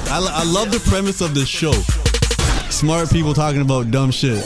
I love the premise of the show. Smart people talking about dumb shit.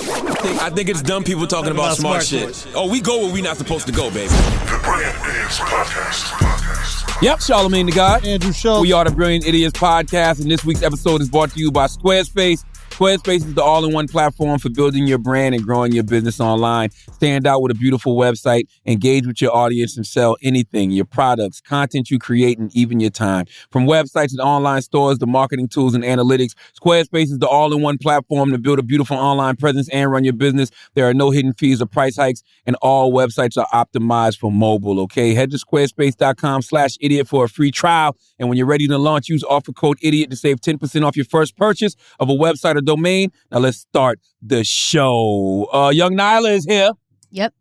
I think it's dumb people talking about smart shit. Oh, we go where we not supposed to go, baby. The Brilliant Idiots Podcast. Yep, Charlamagne the God. Andrew Schultz. We are the Brilliant Idiots Podcast, and this week's episode is brought to you by Squarespace. Squarespace is the all-in-one platform for building your brand and growing your business online. Stand out with a beautiful website, engage with your audience, and sell anything, your products, content you create, and even your time. From websites and online stores to marketing tools and analytics, Squarespace is the all-in-one platform to build a beautiful online presence and run your business. There are no hidden fees or price hikes, and all websites are optimized for mobile, okay? Head to squarespace.com/idiot for a free trial, and when you're ready to launch, use offer code IDIOT to save 10% off your first purchase of a website or domain. Now let's start the show. Young Nyla is here. Yep.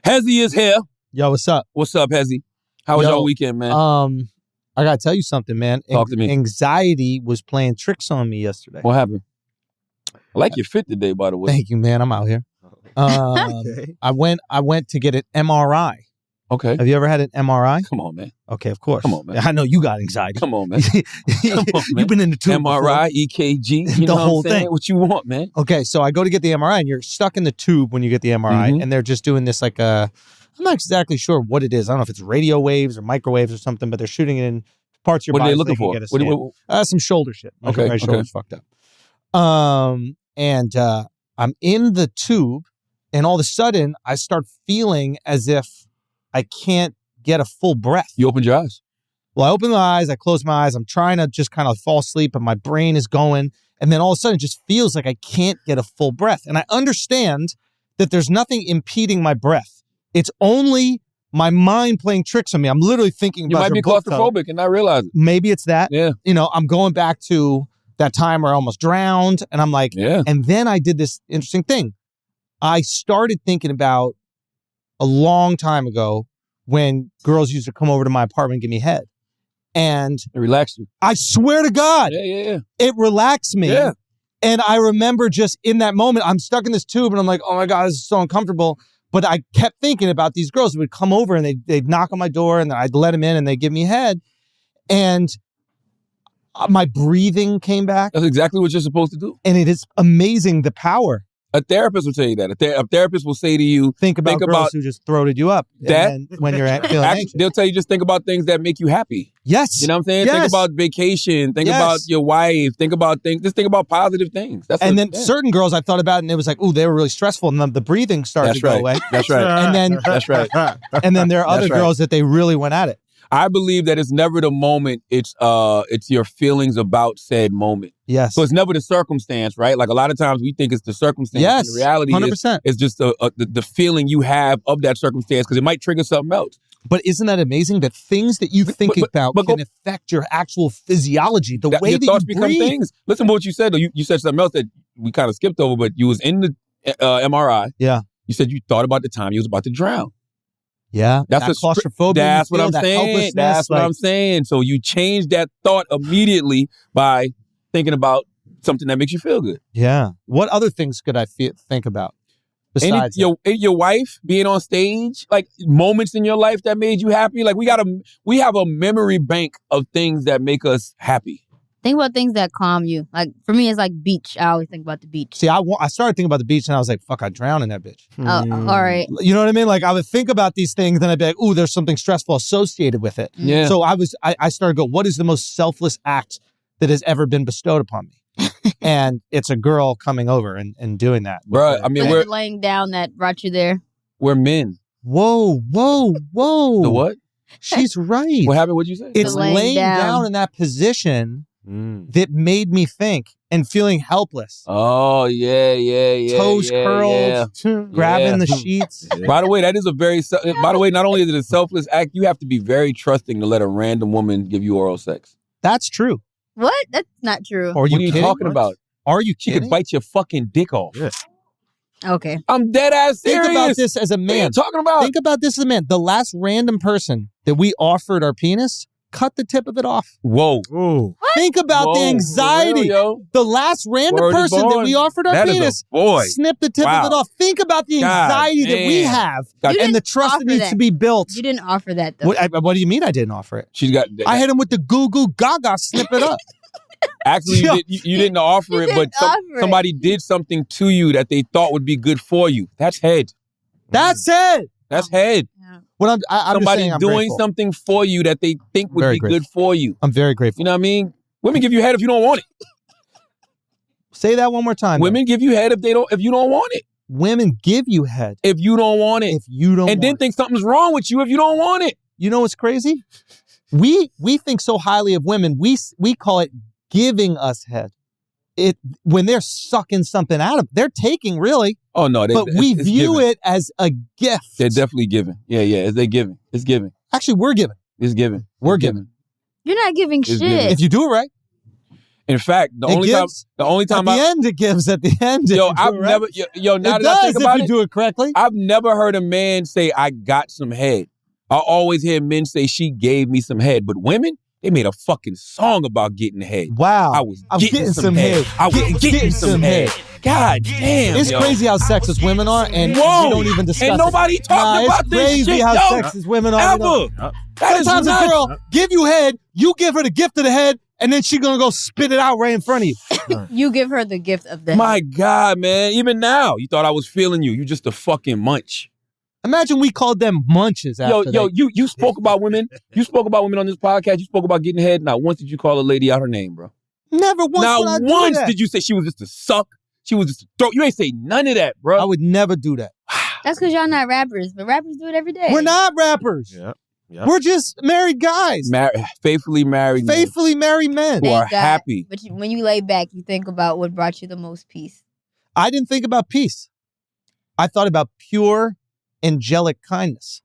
Hezzy is here. Yo, what's up? What's up, Hezzy? How was your weekend, man? I gotta tell you something, man. Talk to me. Anxiety was playing tricks on me yesterday. What happened? I like your fit today, by the way. Thank you, man. I'm out here. Okay. I went to get an MRI. Okay. Have you ever had an MRI? Come on, man. Okay, of course. Come on, man. I know you got anxiety. Come on, man. Come on, man. You've been in the tube MRI, EKG, you know whole what I'm saying? thing. What you want, man? Okay, so I go to get the MRI, and you're stuck in the tube when you get the MRI, Mhm. and they're just doing this like I'm not exactly sure what it is. I don't know if it's radio waves or microwaves or something, but they're shooting it in parts of your What are body. they so looking can for? get a scan. Some shoulder shit. Okay, My shoulder's fucked up. I'm in the tube, and all of a sudden, I start feeling as if I can't get a full breath. You opened your eyes. Well, I open my eyes, I close my eyes, I'm trying to just kind of fall asleep, and my brain is going, and then all of a sudden, it just feels like I can't get a full breath. And I understand that there's nothing impeding my breath. It's only my mind playing tricks on me. I'm literally thinking You about might be claustrophobic and not realize it. Maybe it's that. Yeah. You know, I'm going back to that time where I almost drowned, and I'm like, Yeah. and then I did this interesting thing. I started thinking about a long time ago when girls used to come over to my apartment and give me head. And It relaxed you. I swear to God, Yeah. it relaxed me. Yeah. And I remember just in that moment, I'm stuck in this tube and I'm like, oh my God, this is so uncomfortable. But I kept thinking about these girls who would come over and they'd knock on my door and then I'd let them in and they'd give me head. And my breathing came back. That's exactly what you're supposed to do. And it is amazing the power. A therapist will tell you that. A therapist will say to you, Think about girls who just throated you up. That- and then when you're feeling actually, anxious. they'll tell you just think about things that make you happy. Yes. You know what I'm saying? Yes. Think about vacation. Think Yes. about your wife. Think about things. Just think about positive things. That's And what- then certain girls I thought about and it was like, ooh, they were really stressful. And then the breathing started That's to go right. away. That's right. And then That's right. and then there are other That's right. girls that they really went at it. I believe that it's never the moment. It's your feelings about said moment. Yes. So it's never the circumstance, right? Like a lot of times we think it's the circumstance. Yes. And the reality 100%. is just the feeling you have of that circumstance because it might trigger something else. But isn't that amazing that things that you think about can affect your actual physiology, the way your that thoughts you become breathe? things. Listen to what you said, though. You said something else that we kind of skipped over, but you was in the MRI. Yeah. You said you thought about the time you was about to drown. Yeah. That's that a claustrophobia. That's you what feel, I'm that saying. helplessness, That's what like- I'm saying. So you change that thought immediately by thinking about something that makes you feel good. Yeah. What other things could I think about besides that? Your wife being on stage, like moments in your life that made you happy. Like we have a memory bank of things that make us happy. Think about things that calm you. Like, for me, it's like beach. I always think about the beach. See, I started thinking about the beach and I was like, fuck, I'd drown in that bitch. All right. You know what I mean? Like I would think about these things and I'd be like, ooh, there's something stressful associated with it. Yeah. So I started to go, what is the most selfless act that has ever been bestowed upon me? And it's a girl coming over and doing that. Bruh, I mean, Was we're it laying down that brought you there? men. Whoa. The what? She's right. What happened? What'd you say? It's laying laying down. down in that position that made me think and feeling helpless. Oh, yeah. Toes curled, grabbing the sheets. By the way, that is by the way, not only is it a selfless act, you have to be very trusting to let a random woman give you oral sex. That's true. What? That's not true. Are What you are you kidding? talking about? Are you She kidding? could bite your fucking dick off. Yeah. Okay. I'm dead ass serious. Think about this as a What are man. you talking about? Think about this as a man. The last random person that we offered our penis, cut the tip of it off. Whoa. Think about the Whoa, anxiety. for real, yo. The last random Word is person that born. we offered our That is a penis, boy. snip the tip Wow. of it off. Think about the God anxiety that we damn. have God- You and the didn't trust that offer needs that. to be built. You didn't offer that, though. What do you mean I didn't offer it? She's got. I hit him with the goo goo gaga, snip it up. Actually, you didn't offer it, but somebody did something to you that they thought would be good for you. That's head. That's head. That's head. Yeah. What I'm Somebody just saying, I'm doing grateful. something for you that they think would be good for you. I'm very grateful. You know what I mean? Women give you head if you don't want it. Say that one more time. Women give you head if you don't want it. Women give you head if you don't want it. If you don't, and then think something's wrong with you if you don't want it. You know what's crazy? We think so highly of women. We call it giving us head. When they're sucking something out of, they're taking really. Oh no, but we view it as a gift. They're definitely giving. Yeah, they're giving. It's giving. Actually, we're giving. It's giving. We're giving. You're not giving shit. Giving. If you do it right. In fact, the only time at the end it gives. At the end, now that I think about it, if you do it correctly. I've never heard a man say I got some head. I always hear men say she gave me some head, but women, they made a fucking song about getting head. Wow, I'm getting some head. I was getting some head. God damn, it's crazy how sexist women are, and we don't even discuss. Ain't nobody talking about this shit. It's crazy how sexist women are. Ever. Sometimes a girl give you head, you give her the gift of the head, and then she gonna go spit it out right in front of you. You give her the gift of the My head. God, man. Even now, you thought I was feeling you. You just a fucking munch. Imagine we called them munches after you spoke about women. You spoke about women on this podcast. You spoke about getting head. Not once did you call a lady out her name, bro. Never once. Not once did you say she was just a suck. She was just a throat. You ain't say none of that, bro. I would never do that. That's because y'all not rappers, but rappers do it every day. We're not rappers. Yeah. We're just married guys. Faithfully married men. Who are happy. But when you lay back, you think about what brought you the most peace. I didn't think about peace. I thought about pure, angelic kindness.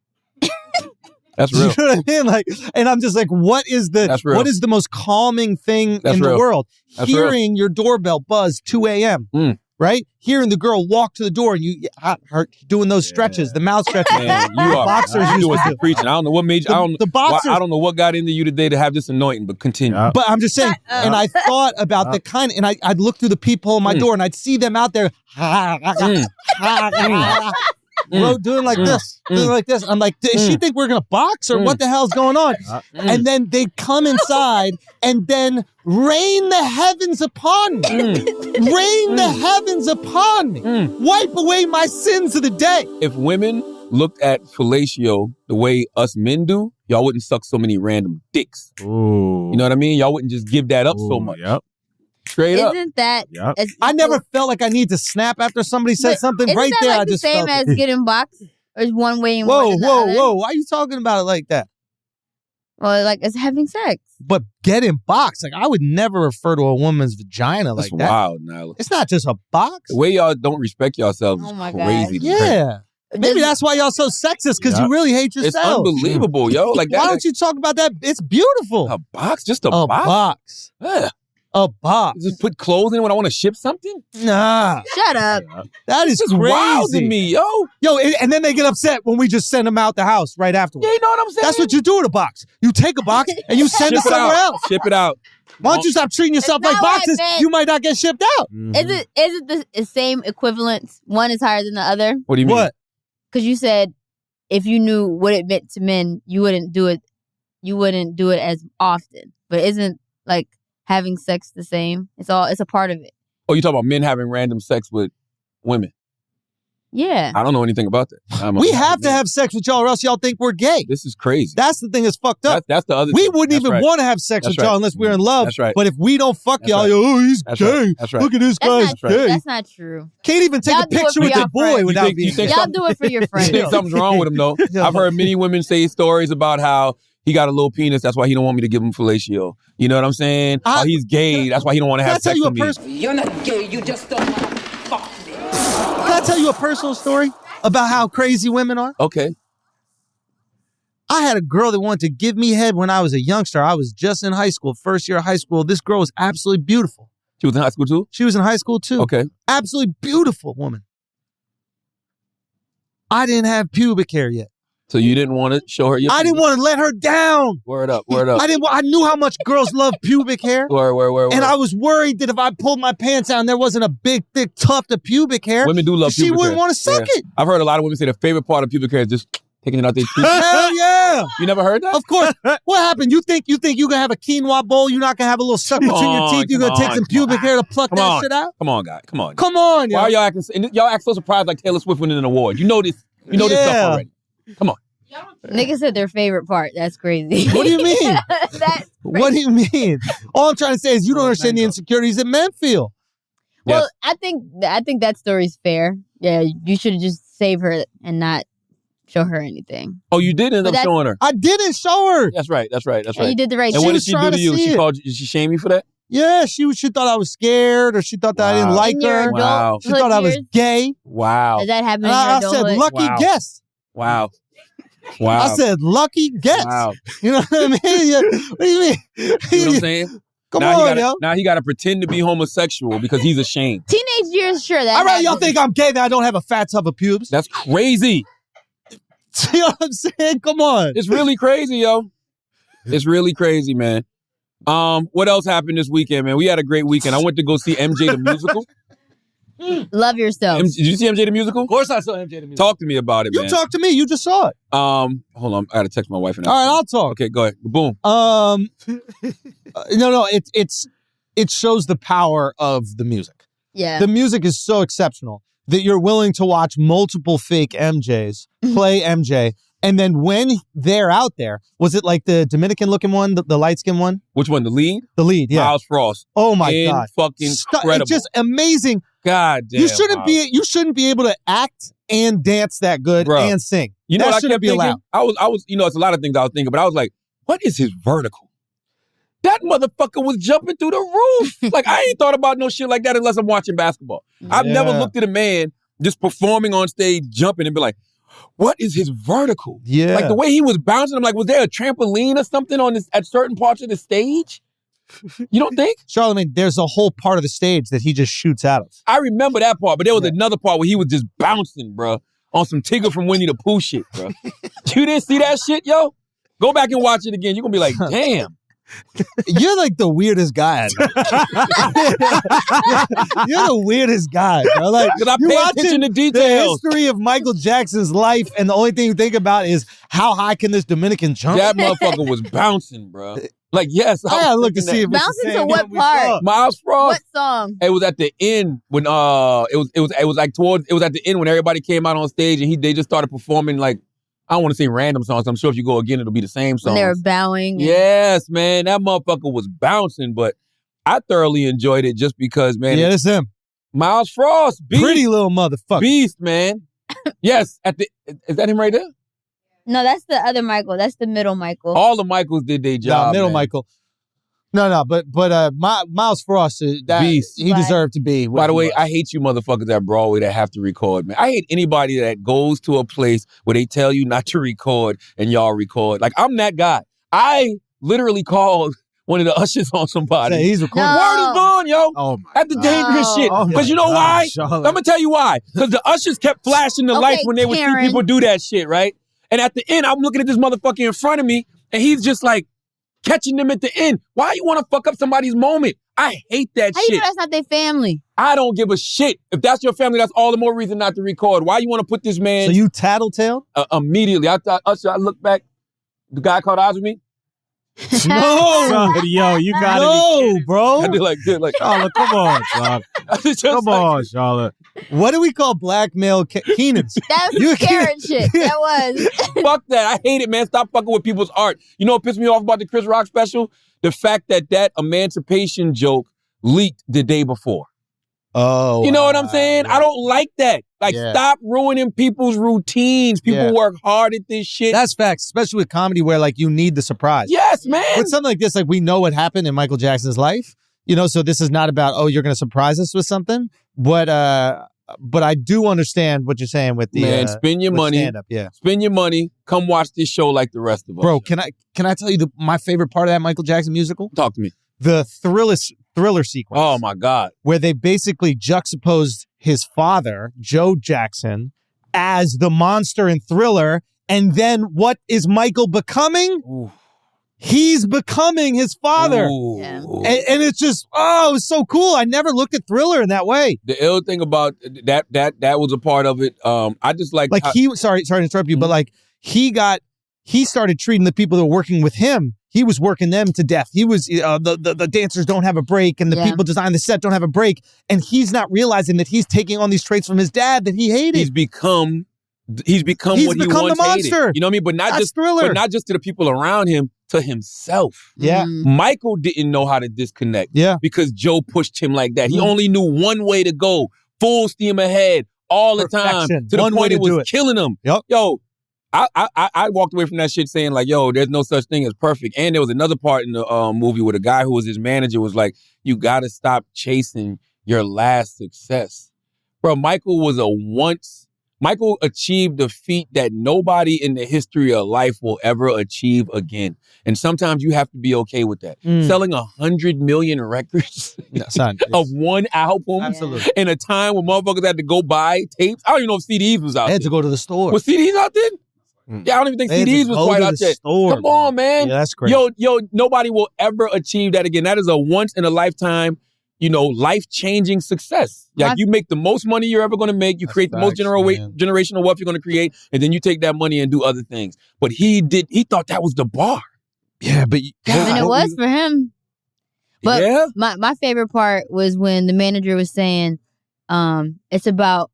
That's real. You know what I mean? And I'm just like, what is the most calming thing in the world? Hearing your doorbell buzz 2 a.m. Right? Hearing the girl walk to the door and you her doing those stretches, the mouth stretches. Man, you are boxers doing some preaching. I don't know what made you. I don't know what got into you today to have this anointing, but continue. But I'm just saying, and I thought about the kind, and I'd look through the peephole in my door and I'd see them out there doing like this, doing like this. I'm like, does she think we're gonna box or what the hell's going on? And then they come inside and then rain the heavens upon me. Rain the heavens upon me. Wipe away my sins of the day. If women looked at fellatio the way us men do, y'all wouldn't suck so many random dicks. Ooh. You know what I mean? Y'all wouldn't just give that up so much. Yep. Straight up. Isn't that? I never felt like I need to snap after somebody said something isn't right that there. Like I just the same felt as getting boxed, or is one way and whoa, one whoa. Why are you talking about it like that? Well, like it's having sex. But getting boxed, like I would never refer to a woman's vagina like that. That's wild, Nyla. It's not just a box. The way y'all don't respect yourselves is crazy. Yeah. Maybe that's why y'all so sexist, because you really hate yourself. It's unbelievable, yo. Like that. Why don't you talk about that? It's beautiful. A box? Just a box? Yeah. A box. Just put clothes in when I want to ship something? Nah. Shut up. That is just crazy. wild to me, yo. Yo, and then they get upset when we just send them out the house right afterwards. Yeah, you know what I'm saying? That's what you do with a box. You take a box and you send it somewhere else. Ship it out. Why don't you stop treating yourself like boxes? You might not get shipped out. Is it the same equivalence? One is higher than the other? What do you mean? What? Because you said if you knew what it meant to men, you wouldn't do it. You wouldn't do it as often. But isn't like having sex the same? It's a part of it. Oh, you talking about men having random sex with women? Yeah. I don't know anything about that. We have to have sex with y'all or else y'all think we're gay. This is crazy. That's the thing that's fucked up. That's the other We thing. wouldn't even want to have sex with y'all unless we're in love. That's right. But if we don't fuck y'all, oh, he's gay. That's right. Look at this guy's gay. That's not true. Can't even take a picture with your boy without being gay. Y'all do it for your friends. You think something's wrong with him, though? I've heard many women say stories about how he got a little penis. That's why he don't want me to give him fellatio. You know what I'm saying? How he's gay. That's why he don't want to have sex with me. You're not gay. You just don't want to fuck me. Can I tell you a personal story about how crazy women are? Okay. I had a girl that wanted to give me head when I was a youngster. I was just in high school, first year of high school. This girl was absolutely beautiful. She was in high school too? She was in high school too. Okay. Absolutely beautiful woman. I didn't have pubic hair yet. So you didn't want to show her your I didn't want to let her down. Word up, word up. I knew how much girls love pubic hair. Word. And I was worried that if I pulled my pants down, there wasn't a big, thick tuft of pubic hair. Women do love pubic hair. She wouldn't want to suck it. I've heard a lot of women say the favorite part of pubic hair is just taking it out their teeth. Hell yeah. Yeah. You never heard that? Of course. What happened? You think you gonna have a quinoa bowl? You're not gonna have a little suck between your teeth? You're gonna take some pubic hair to pluck that shit out? Come on, guy. Come on. Come on, yo. Why are y'all acting? And y'all act so surprised like Taylor Swift winning an award. You know this. You know this stuff already. Come on. Niggas said their favorite part. That's crazy. What do you mean? That's What do you mean? All I'm trying to say is you don't understand the insecurities that men feel. Well, I think that story's fair. Yeah, you should just save her and not show her anything. Oh, you did end up showing her. I didn't show her. That's right. And you did the right And thing. what did she do to you? Did she shame you for that? Yeah, she thought I was scared, or she thought that I didn't like her. Wow. She thought I was gay. Wow. Does that happen in And your I adulthood? said, lucky guess. Wow. Wow. I said, lucky guess. Wow. You know what I mean? Yeah. What do you mean? You know what I'm saying? Come on, yo. Now he got to pretend to be homosexual because he's ashamed. Teenage years, sure. That All right, y'all happens. think I'm gay that I don't have a fat tub of pubes? That's crazy. You know what I'm saying? Come on. It's really crazy, yo. It's really crazy, man. What else happened this weekend, man? We had a great weekend. I went to go see MJ the musical. Love yourself. Did you see MJ the musical? Of course I saw MJ the musical. Talk to me about it, You man. talk to me. You just saw it. Hold on. I got to text my wife. And All right, I'll talk. Okay, go ahead. Boom. No, it shows the power of the music. Yeah. The music is so exceptional that you're willing to watch multiple fake MJs play MJ. And then when they're out there, was it like the Dominican looking one, the light skinned one? Which one? The lead? The lead, yeah. Miles Frost. Oh my God. Fucking incredible. It's just amazing. God damn. You shouldn't be able to act and dance that good and sing. You know that what I shouldn't kept be thinking? allowed. I was, it's a lot of things I was thinking, but I was like, what is his vertical? That motherfucker was jumping through the roof. Like, I ain't thought about no shit like that unless I'm watching basketball. I've never looked at a man just performing on stage, jumping, and be like, what is his vertical? Yeah. Like, the way he was bouncing, I'm like, was there a trampoline or something on this at certain parts of the stage? You don't think? Charlamagne, there's a whole part of the stage that he just shoots out of. I remember that part, but there was another part where he was just bouncing, bro, on some Tigger from Winnie the Pooh shit, bro. You didn't see that shit, yo? Go back and watch it again. You're going to be like, damn. You're like the weirdest guy. You're the weirdest guy, bro. Like, because I pay attention to details. The history of Michael Jackson's life, and the only thing you think about is how high can this Dominican jump? That motherfucker was bouncing, bro. Like, yes. I gotta look to see if it's Bouncing the to same what one we part? saw. Miles Frost. What song? It was at the end when it was at the end when everybody came out on stage and they just started performing, like, I don't want to say random songs. I'm sure if you go again, it'll be the same song. When they were bowing. Yes, man. That motherfucker was bouncing, but I thoroughly enjoyed it just because, man. Yeah, that's him. Miles Frost. Beast. Pretty little motherfucker. Beast, man. Yes. Is that him right there? No, that's the other Michael. That's the middle Michael. All the Michaels did their job. Middle man. Michael. No, but Miles Frost, Beast. he deserved to be. By the way, I hate you motherfuckers at Broadway that have to record, man. I hate anybody that goes to a place where they tell you not to record and y'all record. Like, I'm that guy. I literally called one of the ushers on somebody. Say, he's recording. No. Word is gone, yo. Oh my That's the dangerous No. shit. Oh Because you know my why? God, Charlotte. I'm going to tell you why. Because the ushers kept flashing the Okay, lights when they would see Karen. people do that shit, right? And at the end, I'm looking at this motherfucker in front of me, and he's just like, catching them at the end. Why you want to fuck up somebody's moment? I hate that How you shit. know that's not their family? I don't give a shit. If that's your family, that's all the more reason not to record. Why you want to put this man So you tattletale? immediately? I thought, Usher, I look back, the guy caught eyes with me. No, Yo, you gotta be no, kidding. bro. I did like, Charlotte, come on, Charlotte. I was just Come like, on, Charlotte. What do we call blackmail Keenans? That was You Karen shit. That was. fuck that. I hate it, man. Stop fucking with people's art. You know what pissed me off about the Chris Rock special? The fact that emancipation joke leaked the day before. Oh, You know what I'm saying? I don't like that. Like, Yeah. stop ruining people's routines. People Yeah. work hard at this shit. That's facts, especially with comedy where like you need the surprise. Yes, man. With something like this, like we know what happened in Michael Jackson's life, you know, so this is not about, oh, you're going to surprise us with something. But I do understand what you're saying with the Man, spend your with money. stand-up, yeah. Spend your money. Come watch this show like the rest of us. Bro, can I tell you my favorite part of that Michael Jackson musical? Talk to me. The thriller sequence. Oh, my God. Where they basically juxtaposed his father, Joe Jackson, as the monster in Thriller. And then what is Michael becoming? Ooh. He's becoming his father. Ooh. Yeah. And it's just, it was so cool. I never looked at Thriller in that way. The ill thing about that was a part of it. I just like Sorry to interrupt you, but like he got he started treating the people that were working with him. He was working them to death. He was the dancers don't have a break, and the people designing the set don't have a break. And he's not realizing that he's taking on these traits from his dad that he hated. He's become what he become once the monster. hated. You know what I mean? But not just Thriller. but not just to the people around him, to himself. Yeah. Michael didn't know how to disconnect. Yeah. Because Joe pushed him like that. He only knew one way to go, full steam ahead, all the time. Perfection. To the One way point to it was do it. killing him. Yep. Yo, I walked away from that shit saying like, yo, there's no such thing as perfect. And there was another part in the movie where the guy who was his manager was like, you gotta stop chasing your last success. Bro, Michael achieved a feat that nobody in the history of life will ever achieve again. And sometimes you have to be okay with that. Selling 100 million records of one album Absolutely. in a time when motherfuckers had to go buy tapes. I don't even know if CDs was out I had there. to go to the store. Was CDs out then? Yeah, I don't even think They had to CDs was go quite to out the yet. store, Come on, man. Yeah, that's great. Yo, nobody will ever achieve that again. That is a once in a lifetime, life-changing success. Like you make the most money you're ever going to make. You create the most generational wealth you're going to create, and then you take that money and do other things. But he thought that was the bar. Yeah, but and it was for him. But my favorite part was when the manager was saying, it's about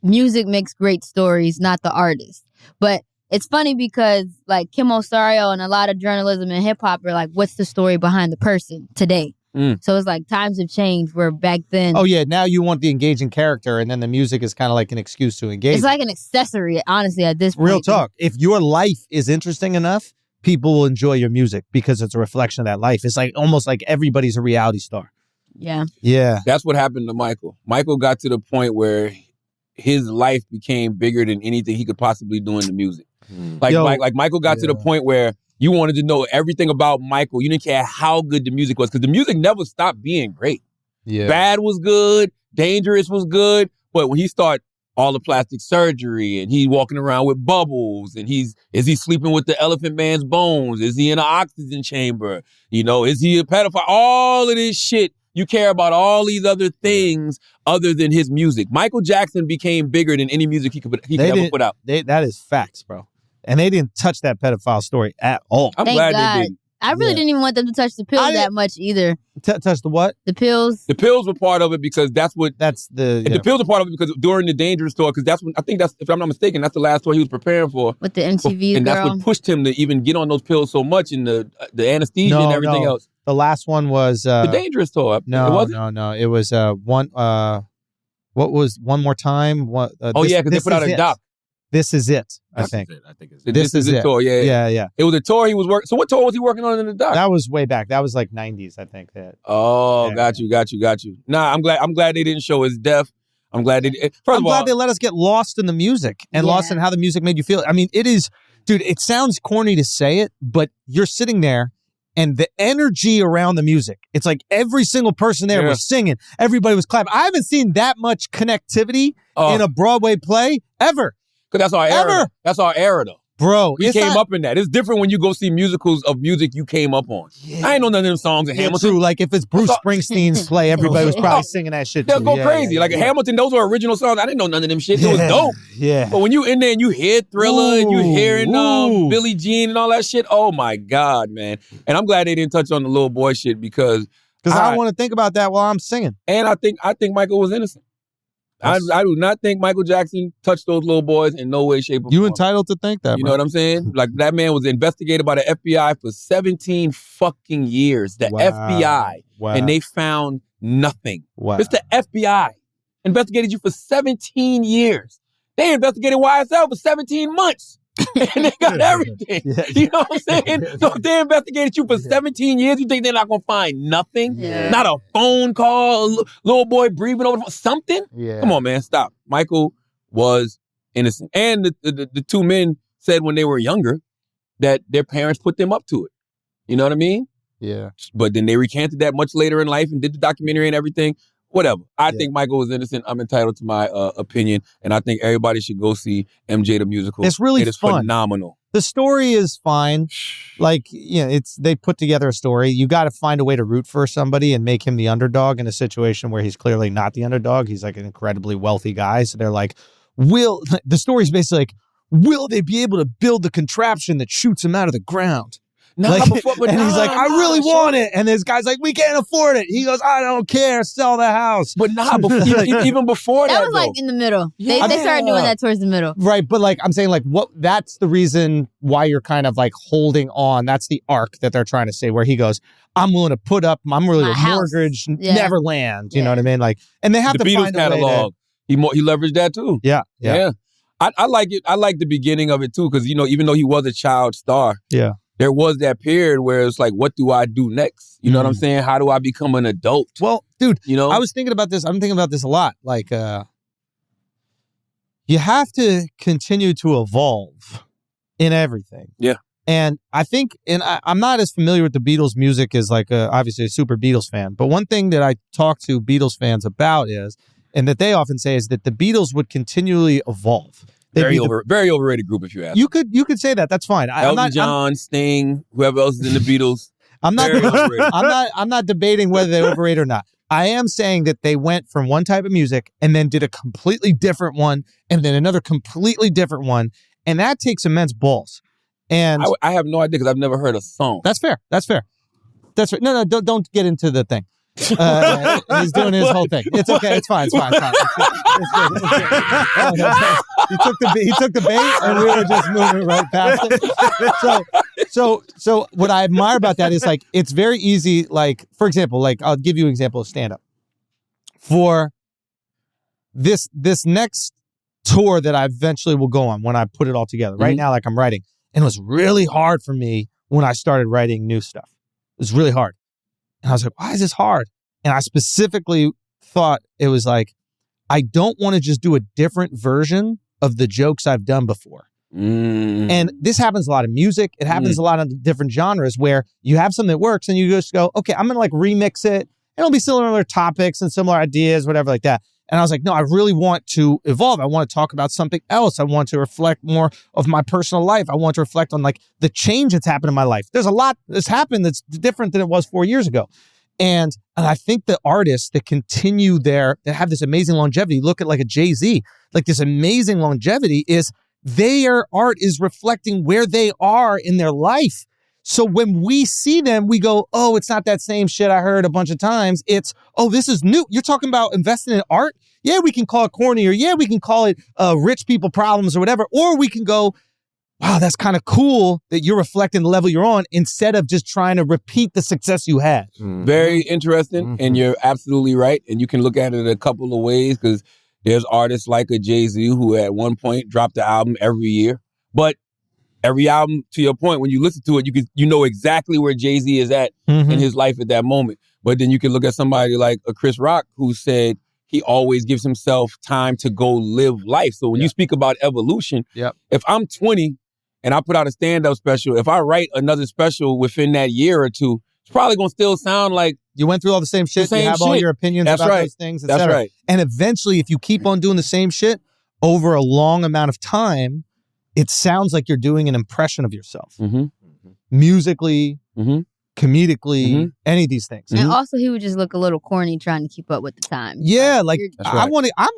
music makes great stories, not the artist. But it's funny because like Kim Osario and a lot of journalism and hip hop are like, what's the story behind the person today? So it's like times have changed where back then. Oh yeah, now you want the engaging character, and then the music is kind of like an excuse to engage. It's like an accessory, honestly, at this point. Real talk. If your life is interesting enough, people will enjoy your music because it's a reflection of that life. It's like almost like everybody's a reality star. Yeah. Yeah. That's what happened to Michael. Michael got to the point where his life became bigger than anything he could possibly do in the music. Like Michael got to the point where you wanted to know everything about Michael. You didn't care how good the music was because the music never stopped being great. Yeah. Bad was good. Dangerous was good. But when he started all the plastic surgery and he walking around with bubbles and is he sleeping with the elephant man's bones? Is he in an oxygen chamber? Is he a pedophile? All of this shit. You care about all these other things other than his music. Michael Jackson became bigger than any music he could ever put out. That is facts, bro. And they didn't touch that pedophile story at all. I'm Thank glad God. they didn't. I really didn't even want them to touch the pills that much either. Touch the what? The pills. The pills were part of it because The pills are part of it because during the Dangerous tour, because if I'm not mistaken, that's the last tour he was preparing for. With the MTV and girl. that's what pushed him to even get on those pills so much and the anesthesia and everything else. The last one was the Dangerous tour. No. It was one. What was One More Time? What? Because they put out a doc. This is it. I think. This is it tour. Yeah. It was a tour he was working. So what tour was he working on in the doc? That was way back. That was like 90s, I think. Got you. Nah, I'm glad they didn't show his death. I'm glad they. I'm glad they let us get lost in the music and lost in how the music made you feel. I mean, it is, dude. It sounds corny to say it, but you're sitting there. And the energy around the music, it's like every single person there was singing. Everybody was clapping. I haven't seen that much connectivity in a Broadway play ever. Because that's our era. That's our era, though. Bro, we came up in that. It's different when you go see musicals of music you came up on. Yeah. I ain't know none of them songs in Hamilton. True. Like if it's Bruce Springsteen's play, everybody was probably singing that shit. They'll go crazy. Like Hamilton, those are original songs. I didn't know none of them shit. It was dope. Yeah. But when you in there and you hear Thriller and you hearing Billie Jean and all that shit, oh my God, man. And I'm glad they didn't touch on the little boy shit because I don't want to think about that while I'm singing. And I think Michael was innocent. I do not think Michael Jackson touched those little boys in no way, shape, or form. You entitled to think that, You know what I'm saying? Like, that man was investigated by the FBI for 17 fucking years. The FBI. Wow. And they found nothing. Wow. It's the FBI. Investigated you for 17 years. They investigated YSL for 17 months. And they got everything. You know what I'm saying? So if they investigated you for 17 years, you think they're not going to find nothing? Yeah. Not a phone call, a little boy breathing over the phone, something? Yeah. Come on, man, stop. Michael was innocent. And the two men said when they were younger that their parents put them up to it. You know what I mean? Yeah. But then they recanted that much later in life and did the documentary and everything. Whatever. I think Michael was innocent. I'm entitled to my opinion. And I think everybody should go see MJ the Musical. It's really fun. Phenomenal. The story is fine. Like, they put together a story. You got to find a way to root for somebody and make him the underdog in a situation where he's clearly not the underdog. He's like an incredibly wealthy guy. So they're like, the story's basically like, will they be able to build the contraption that shoots him out of the ground? Nah, Like, but and he's like, I really want it. And this guy's like, we can't afford it. He goes, I don't care. Sell the house. But even before that, That was like in the middle. They started doing that towards the middle. Right. But like, I'm saying like, that's the reason why you're kind of like holding on. That's the arc that they're trying to say where he goes, I'm willing to mortgage Neverland. You know what I mean? Like, and they have the to Beatles find catalog. He leveraged that too. Yeah. I like it. I like the beginning of it too, because even though he was a child star, there was that period where it's like, what do I do next? You know what I'm saying? How do I become an adult? Well, dude, I was thinking about this. I'm thinking about this a lot. Like, you have to continue to evolve in everything. Yeah. And I think, I'm not as familiar with the Beatles music as like obviously a super Beatles fan, but one thing that I talk to Beatles fans about is, and that they often say is that the Beatles would continually evolve. Very overrated group, if you ask. You could say that. That's fine. John, Sting, whoever else is in the Beatles. I'm not debating whether they're overrated or not. I am saying that they went from one type of music and then did a completely different one and then another completely different one, and that takes immense balls. And I have no idea because I've never heard a song. That's fair. No, don't get into the thing. He's doing his whole thing. It's okay. It's fine. It's good. He took the bait, and we were just moving right past it. So what I admire about that is like it's very easy. Like for example, like I'll give you an example of stand up. For this next tour that I eventually will go on when I put it all together. Right now, like I'm writing, and it was really hard for me when I started writing new stuff. It was really hard. And I was like, why is this hard? And I specifically thought it was like, I don't want to just do a different version of the jokes I've done before. And this happens a lot in music. It happens a lot in different genres where you have something that works and you just go, okay, I'm going to like remix it. It'll be similar topics and similar ideas, whatever like that. And I was like, no, I really want to evolve. I want to talk about something else. I want to reflect more of my personal life. I want to reflect on like the change that's happened in my life. There's a lot that's happened that's different than it was 4 years ago. And I think the artists that continue that have this amazing longevity, look at like a Jay-Z, like this amazing longevity is their art is reflecting where they are in their life. So when we see them, we go, oh, it's not that same shit I heard a bunch of times. It's, oh, this is new. You're talking about investing in art? Yeah, we can call it corny, or yeah, we can call it rich people problems or whatever. Or we can go, wow, that's kind of cool that you're reflecting the level you're on instead of just trying to repeat the success you had. Very interesting, and you're absolutely right. And you can look at it a couple of ways because there's artists like a Jay-Z who at one point dropped the album every year. But every album, to your point, when you listen to it, you know exactly where Jay-Z is at in his life at that moment. But then you can look at somebody like a Chris Rock who said he always gives himself time to go live life. So when you speak about evolution, if I'm 20 and I put out a stand-up special, if I write another special within that year or two, it's probably going to still sound like you went through all the same shit. You have all your opinions about those things, etc. That's right. And eventually, if you keep on doing the same shit over a long amount of time, it sounds like you're doing an impression of yourself. Musically, comedically, any of these things. And also, he would just look a little corny trying to keep up with the time. Yeah, like I'm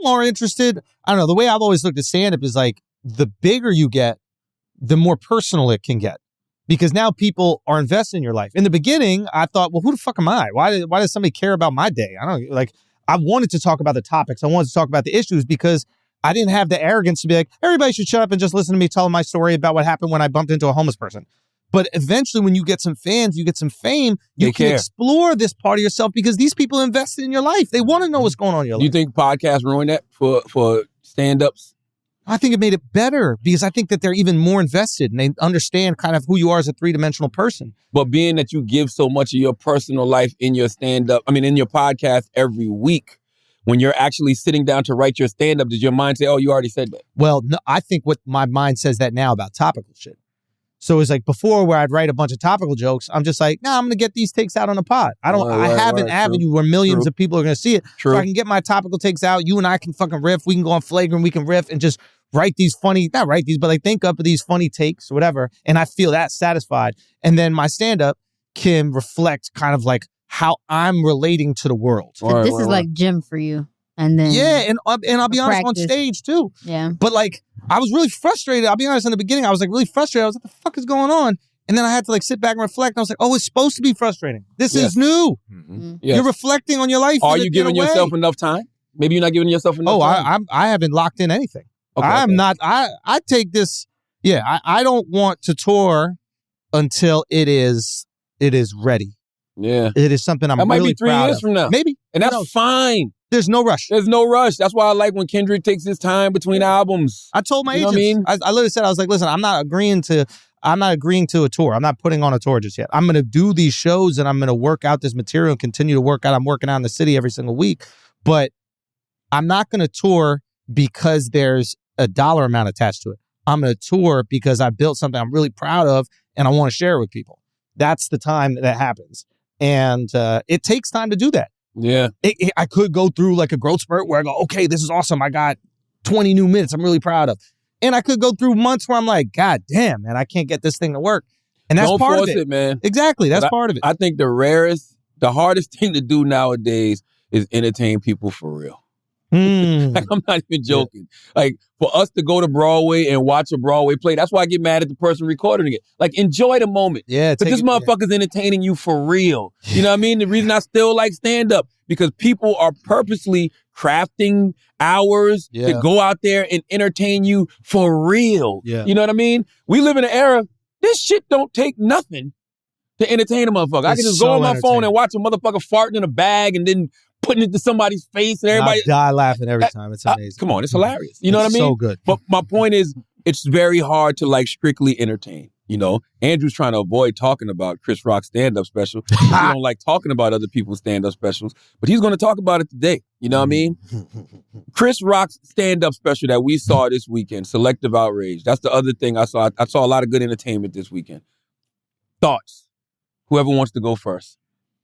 more interested. I don't know. The way I've always looked at stand-up is like the bigger you get, the more personal it can get. Because now people are invested in your life. In the beginning, I thought, well, who the fuck am I? Why does somebody care about my day? I don't like. I wanted to talk about the topics. I wanted to talk about the issues because I didn't have the arrogance to be like, everybody should shut up and just listen to me telling my story about what happened when I bumped into a homeless person. But eventually, when you get some fans, you get some fame, you can explore this part of yourself because these people invested in your life. They want to know what's going on in your life. You think podcasts ruin that for stand-ups? I think it made it better because I think that they're even more invested and they understand kind of who you are as a three-dimensional person. But being that you give so much of your personal life in your stand-up, in your podcast every week, when you're actually sitting down to write your stand-up, did your mind say, oh, you already said that? Well, no, I think what my mind says that now about topical shit. So it's like before where I'd write a bunch of topical jokes, I'm just like, I'm going to get these takes out on a pod. I have an avenue where millions of people are going to see it. So I can get my topical takes out. You and I can fucking riff. We can go on Flagrant. We can riff and just write these funny, not write these, but like think up of these funny takes or whatever. And I feel that satisfied. And then my stand-up can reflect kind of like how I'm relating to the world. This is like gym for you. And then and I'll be honest, on practice. stage too. Yeah. But like, I was really frustrated. I'll be honest, in the beginning, I was like really frustrated. I was like, what the fuck is going on? And then I had to like sit back and reflect. And I was like, oh, it's supposed to be frustrating. This is new. Mm-hmm. Yes. You're reflecting on your life. Are you giving yourself enough time? Maybe you're not giving yourself enough time. I haven't locked in anything. Okay, I'm not. I take this. Yeah, I don't want to tour until it is ready. Yeah. It is something I'm that might really be 3 proud years of. from now. Maybe. And that's fine. There's no rush. There's no rush. That's why I like when Kendrick takes his time between albums. I told my You know agents. what I mean? I literally said, I was like, listen, I'm not agreeing to a tour. I'm not putting on a tour just yet. I'm going to do these shows and I'm going to work out this material and continue to work out. I'm working out in the city every single week, but I'm not going to tour because there's a dollar amount attached to it. I'm going to tour because I built something I'm really proud of and I want to share it with people. That's the time that happens. And it takes time to do that. Yeah. I could go through like a growth spurt where I go, okay, this is awesome. I got 20 new minutes I'm really proud of. And I could go through months where I'm like, God damn, man, I can't get this thing to work. And that's Don't part force of it. man. Exactly. That's part of it. I think the hardest thing to do nowadays is entertain people for real. Like, I'm not even joking. Yeah. Like, for us to go to Broadway and watch a Broadway play, that's why I get mad at the person recording it. Like, enjoy the moment. Yeah. But this motherfucker's entertaining you for real. You know what I mean? The reason I still like stand-up, because people are purposely crafting hours to go out there and entertain you for real. Yeah. You know what I mean? We live in an era, this shit don't take nothing to entertain a motherfucker. I can just go on my phone and watch a motherfucker farting in a bag and then putting it to somebody's face and everybody. I die laughing every time. It's amazing. Come on, it's hilarious. You know what I mean? So good. But my point is, it's very hard to like strictly entertain. You know, Andrew's trying to avoid talking about Chris Rock's stand-up special. He don't like talking about other people's stand-up specials, but he's going to talk about it today. You know what I mean? Chris Rock's stand-up special that we saw this weekend, Selective Outrage. That's the other thing I saw. I saw a lot of good entertainment this weekend. Thoughts? Whoever wants to go first.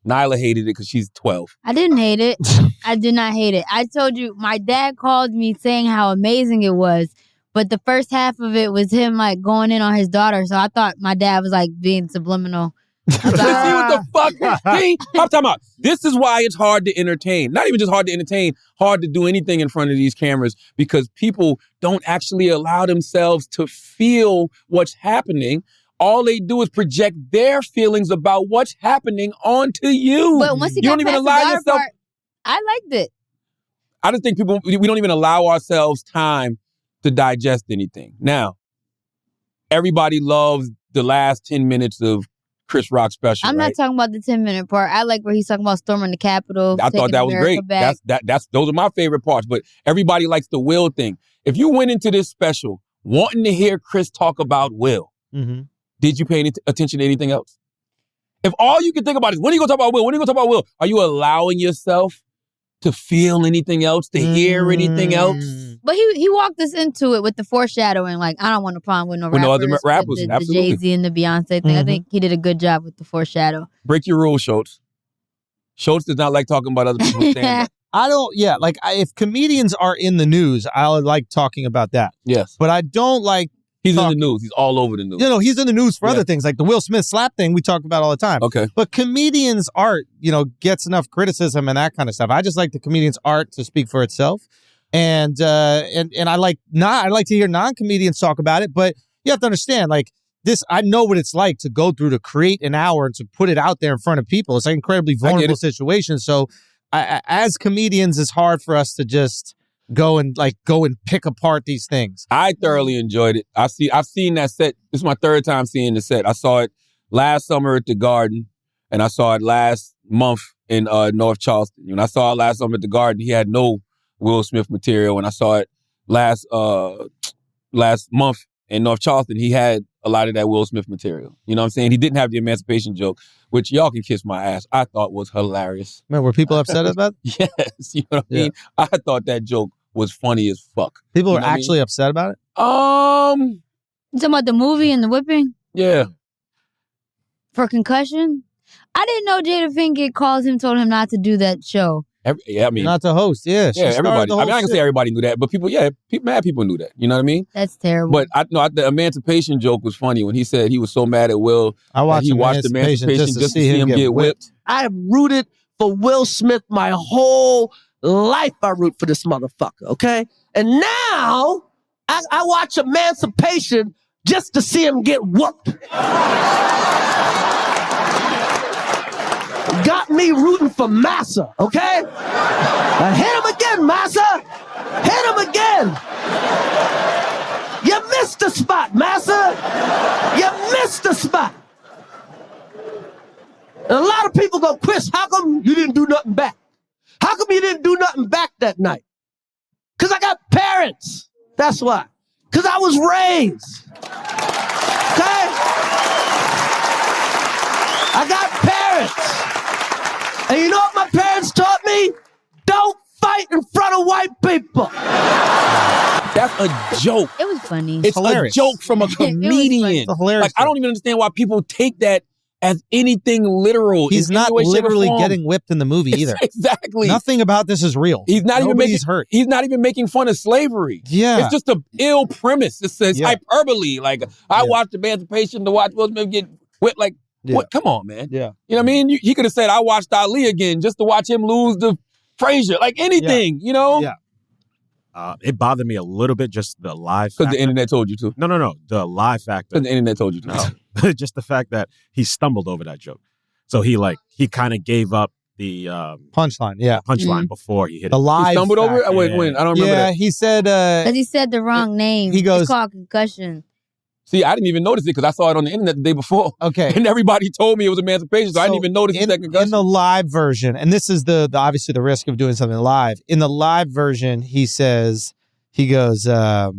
Nyla hated it because she's 12. I didn't hate it. I did not hate it. I told you, my dad called me saying how amazing it was. But the first half of it was him like going in on his daughter. So I thought my dad was like being subliminal. See what the fuck? See? I'm talking about. This is why it's hard to entertain. Not even just hard to entertain, hard to do anything in front of these cameras because people don't actually allow themselves to feel what's happening. All they do is project their feelings about what's happening onto you. But once you don't even allow yourself. Part, I liked it. I just think we don't even allow ourselves time to digest anything. Now, everybody loves the last 10 minutes of Chris Rock special. I'm not talking about the 10-minute part. I like where he's talking about storming the Capitol. I thought that was great. Those are my favorite parts. But everybody likes the Will thing. If you went into this special wanting to hear Chris talk about Will, did you pay any attention to anything else? If all you can think about is when are you gonna talk about Will? When are you gonna talk about Will? Are you allowing yourself to feel anything else, to hear anything else? But he walked us into it with the foreshadowing, like, I don't want to problem with no other rappers, the absolutely. Jay-Z and the Beyonce thing. I think he did a good job with the foreshadow. Break your rules, Schultz. Schultz does not like talking about other people's stand-up. If comedians are in the news, I like talking about that. Yes. But I don't like He's in the news. He's all over the news. He's in the news for other things, like the Will Smith slap thing we talk about all the time. Okay. But comedians' art, gets enough criticism and that kind of stuff. I just like the comedian's art to speak for itself. And I like to hear non-comedians talk about it, but you have to understand, like, this, I know what it's like to go through to create an hour and to put it out there in front of people. It's an incredibly vulnerable situation. So as comedians, it's hard for us to just go and pick apart these things. I thoroughly enjoyed it. I've seen that set. This is my third time seeing the set. I saw it last summer at the Garden, and I saw it last month in North Charleston. When I saw it last summer at the Garden, he had no Will Smith material. When I saw it last month in North Charleston, he had a lot of that Will Smith material. You know what I'm saying? He didn't have the emancipation joke, which y'all can kiss my ass. I thought was hilarious. Man, were people upset about it? Yes. You know what I mean? I thought that joke was funny as fuck. People were actually upset about it? You talking about the movie and the whipping? Yeah. For concussion? I didn't know Jada Pinkett told him not to do that show. Not to host. Yeah, everybody. I can say everybody knew that, but mad people knew that. You know what I mean? That's terrible. But the emancipation joke was funny when he said he was so mad at Will. I watched he watched Emancipation just to see him get whipped. I have rooted for Will Smith my whole life I root for this motherfucker, okay? And now I watch Emancipation just to see him get whooped. Got me rooting for Massa, okay? Hit him again, Massa. Hit him again. You missed the spot, Massa. You missed the spot. And a lot of people go, Chris, how come you didn't do nothing back? How come you didn't do nothing back that night? Because I got parents. That's why. Because I was raised. Okay? I got parents. And you know what my parents taught me? Don't fight in front of white people. That's a joke. It was funny. It's hilarious. a joke from a comedian. It's hilarious. Like, I don't even understand why people take that as anything literal. He's in not any way, shape, or literally form. getting whipped in the movie either. Exactly. Nothing about this is real. He's not even Nobody's making hurt. He's not even making fun of slavery. Yeah. It's just a ill premise. It's hyperbole. Like, I watched Emancipation to watch Will Smith get whipped. Like, what? Come on, man. Yeah. You know what I mean? He could have said, I watched Ali again just to watch him lose to Frazier. Like anything, you know? Yeah. It bothered me a little bit, just the live factor. Because the internet told you to. No. The live factor. Because the internet told you to. No. Just the fact that he stumbled over that joke. So he kind of gave up the punchline. Yeah. Punchline before he hit the it. live. He stumbled over it? When? I don't remember that. He said... Because he said the wrong name. He goes... It's called concussion. See, I didn't even notice it because I saw it on the internet the day before. Okay. And everybody told me it was Emancipation, so I didn't even notice the second concussion. In the live version, and this is the obviously the risk of doing something live. In the live version, he goes, Jada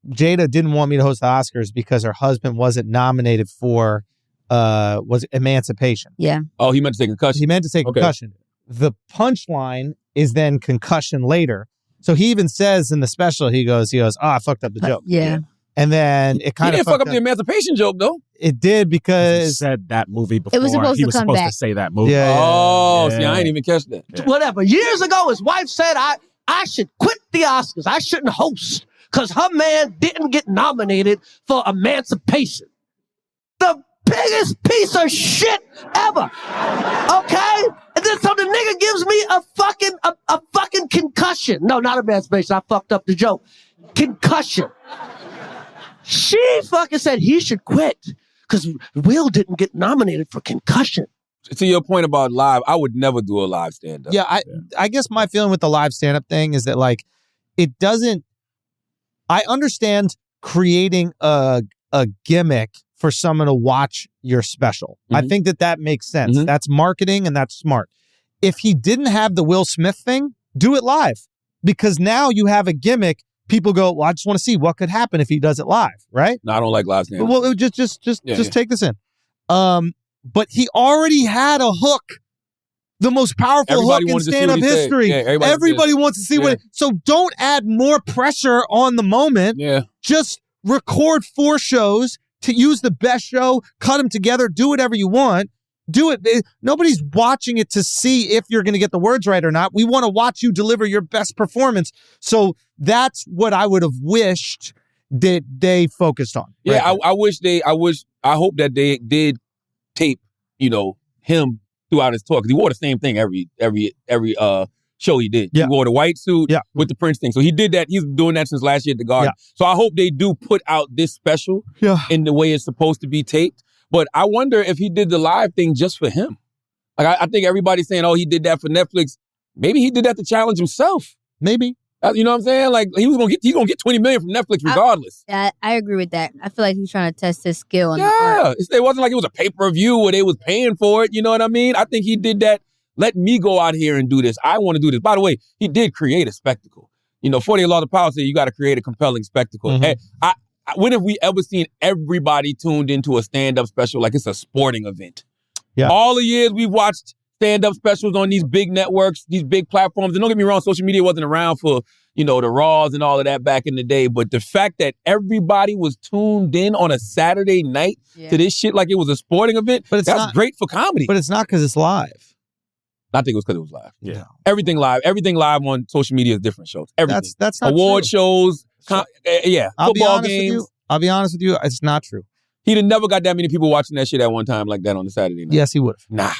didn't want me to host the Oscars because her husband wasn't nominated for was Emancipation. Yeah. Oh, he meant to say concussion. He meant to say concussion. The punchline is then concussion later. So he even says in the special, he goes, oh, I fucked up the joke. Yeah. And then it kind of didn't fuck up the Emancipation joke, though. It did because... He said that movie before. It was supposed he to was come supposed back. to say that movie. Yeah. Oh, see, I ain't even catch that. Yeah. Whatever. Years ago, his wife said I should quit the Oscars. I shouldn't host because her man didn't get nominated for Emancipation. The biggest piece of shit ever. Okay? And then so the nigga gives me a fucking concussion. No, not Emancipation. I fucked up the joke. Concussion. She fucking said he should quit because Will didn't get nominated for concussion. To your point about live, I would never do a live stand-up. Yeah, I guess my feeling with the live stand-up thing is that, like, it doesn't... I understand creating a gimmick for someone to watch your special. I think that makes sense. That's marketing and that's smart. If he didn't have the Will Smith thing, do it live. Because now you have a gimmick. People go, well, I just want to see what could happen if he does it live, right? No, I don't like live stand-up. Well, just take this in. But he already had a hook. The most powerful Everybody hook in wanted to see stand-up what he said. history. Yeah, everybody wants to see what... So don't add more pressure on the moment. Yeah. Just record 4 shows to use the best show, cut them together, do whatever you want. Do it. Nobody's watching it to see if you're going to get the words right or not. We want to watch you deliver your best performance. So that's what I would have wished that they focused on. Yeah, right? I hope that they did tape, him throughout his tour because he wore the same thing every show he did. Yeah. He wore the white suit with the Prince thing. So he did that. He's doing that since last year at the Garden. Yeah. So I hope they do put out this special in the way it's supposed to be taped. But I wonder if he did the live thing just for him. Like I think everybody's saying, oh, he did that for Netflix. Maybe he did that to challenge himself. Maybe. You know what I'm saying? Like he's gonna get $20 million from Netflix regardless. I agree with that. I feel like he's trying to test his skill on the art. It wasn't like it was a pay-per-view where they was paying for it. You know what I mean? I think he did that. Let me go out here and do this. I want to do this. By the way, he did create a spectacle. 48 Laws of Power say you got to create a compelling spectacle. Mm-hmm. And when have we ever seen everybody tuned into a stand-up special like it's a sporting event? Yeah. All the years we've watched stand-up specials on these big networks, these big platforms. And don't get me wrong, social media wasn't around for, the Raws and all of that back in the day. But the fact that everybody was tuned in on a Saturday night to this shit like it was a sporting event, that's great for comedy. But it's not because it's live. I think it was because it was live. Yeah. No. Everything live on social media is different shows. Everything. That's not award true. shows, football games. I'll be honest with you. It's not true. He'd have never got that many people watching that shit at one time like that on the Saturday night. Yes, he would have. Nah.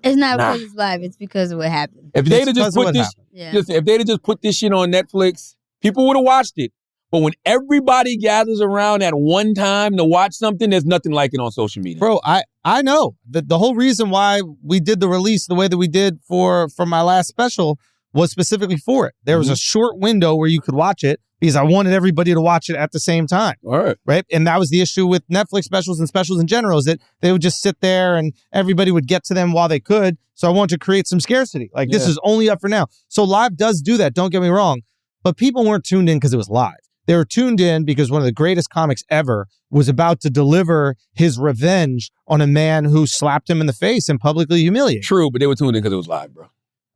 It's not because it's live. It's because of what happened. If they'd have just put this, if they'd have just put this shit on Netflix, people would have watched it. But when everybody gathers around at one time to watch something, there's nothing like it on social media. Bro, I know. The whole reason why we did the release the way that we did for my last special was specifically for it. There was a short window where you could watch it because I wanted everybody to watch it at the same time. All right. Right? And that was the issue with Netflix specials and specials in general, is that they would just sit there and everybody would get to them while they could. So I wanted to create some scarcity. Like, this is only up for now. So live does do that. Don't get me wrong. But people weren't tuned in because it was live. They were tuned in because one of the greatest comics ever was about to deliver his revenge on a man who slapped him in the face and publicly humiliated. True, but they were tuned in because it was live, bro.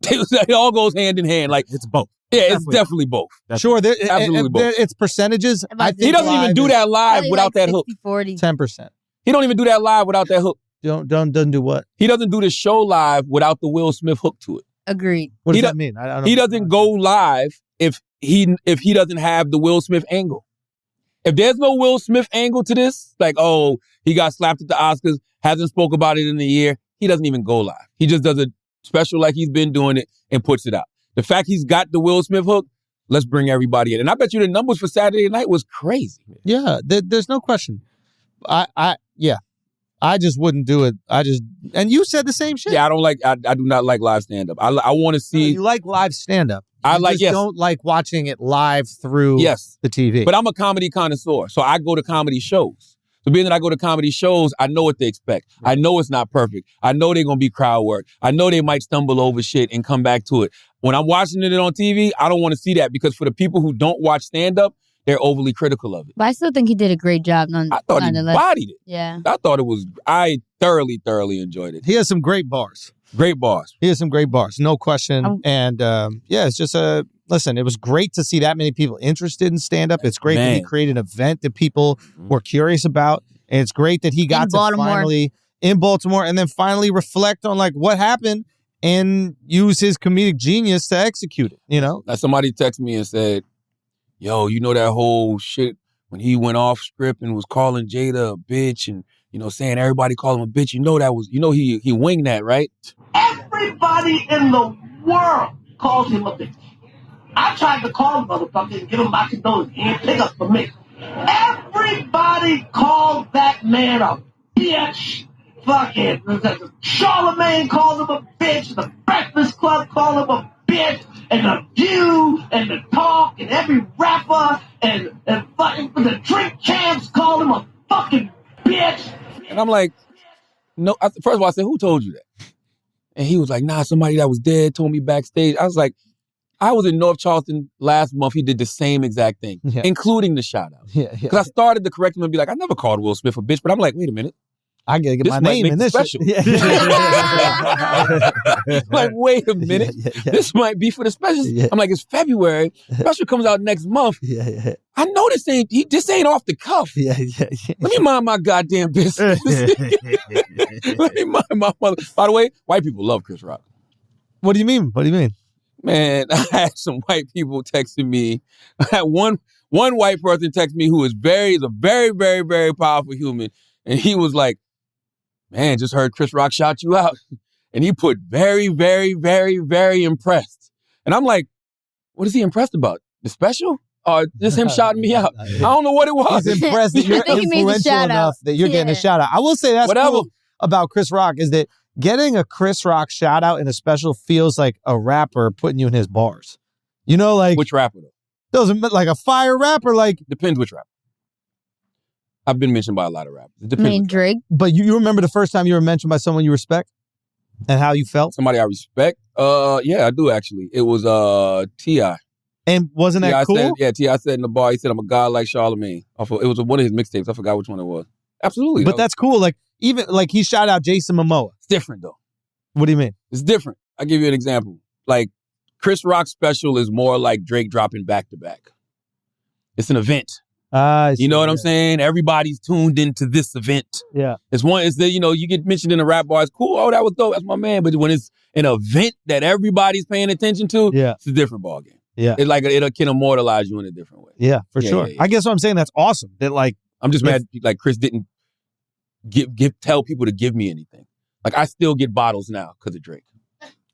It all goes hand in hand. Like, it's both. Yeah, it's definitely both. Sure, absolutely both. It's percentages. He doesn't even do that live without that hook. 10%. He don't even do that live without that hook. Doesn't do what? He doesn't do the show live without the Will Smith hook to it. Agreed. What does that mean? I don't know. He doesn't go live if he doesn't have the Will Smith angle. If there's no Will Smith angle to this, like, oh, he got slapped at the Oscars, hasn't spoke about it in a year, he doesn't even go live. He just does a special like he's been doing it and puts it out. The fact he's got the Will Smith hook, let's bring everybody in. And I bet you the numbers for Saturday night was crazy. Yeah, there's no question. I just wouldn't do it. And you said the same shit. Yeah, I do not like live stand-up. I want to see. You like live stand-up. Don't like watching it live through the TV. But I'm a comedy connoisseur, so I go to comedy shows. So being that I go to comedy shows, I know what they expect. Right. I know it's not perfect. I know they're going to be crowd work. I know they might stumble over shit and come back to it. When I'm watching it on TV, I don't want to see that because for the people who don't watch stand-up, they're overly critical of it. But I still think he did a great job. I thought he bodied it. Yeah. I thoroughly enjoyed it. He has some great bars. Great bars. He has some great bars, no question. And it's just listen, it was great to see that many people interested in stand-up. It's great that he created an event that people were curious about. And it's great that he got to finally, in Baltimore, and then finally reflect on like what happened and use his comedic genius to execute it, you know? Like somebody texted me and said, yo, you know that whole shit when he went off script and was calling Jada a bitch and, you know, saying everybody called him a bitch. He winged that, right? Everybody in the world calls him a bitch. I tried to call the motherfucker and give him my condolences. He didn't pick up for me. Everybody called that man a bitch. Fucking Charlemagne called him a bitch. The Breakfast Club called him a bitch. And the View and the Talk and every rapper and fucking the drink champs called him a fucking bitch. And I'm like, no. First of all, I said, who told you that? And he was like, nah, somebody that was dead told me backstage. I was like, I was in North Charleston last month. He did the same exact thing, including the shout out. Because I started to correct him and be like, I never called Will Smith a bitch, but I'm like, wait a minute. I gotta get my name in this special. Like, wait a minute. This might be for the specials. I'm like, it's February. Special comes out next month. I know this ain't off the cuff. Let me mind my goddamn business. Let me mind my mother. By the way, white people love Chris Rock. What do you mean? Man, I had some white people texting me. I had one white person text me who is a very, very, very powerful human. And he was like, man, just heard Chris Rock shout you out. And he put very, very, very, very impressed. And I'm like, what is he impressed about? The special? Or just him shouting me out? I don't know what it was. He's impressed that you're influential enough that you're getting a shout out. I will say that's cool about Chris Rock is that getting a Chris Rock shout out in a special feels like a rapper putting you in his bars. You know, like... Which rapper, though? Doesn't like a fire rapper, like... Depends which rapper. I've been mentioned by a lot of rappers. It depends. Drake. But you remember the first time you were mentioned by someone you respect? And how you felt? Somebody I respect? Yeah, I do actually. It was T.I. And wasn't that cool? T.I. said in the bar, he said, I'm a god like Charlemagne. It was one of his mixtapes. I forgot which one it was. Absolutely. But that's cool. Like, even, like, he shot out Jason Momoa. It's different, though. What do you mean? It's different. I'll give you an example. Like, Chris Rock's special is more like Drake dropping back-to-back. It's an event. You know what I'm saying? Everybody's tuned into this event. Yeah. You get mentioned in a rap bar, it's cool. Oh, that was dope. That's my man. But when it's an event that everybody's paying attention to, it's a different ballgame. Yeah. It can immortalize you in a different way. Yeah, for sure. I guess what I'm saying, that's awesome. That like I'm just mad like Chris didn't tell people to give me anything. Like I still get bottles now because of Drake.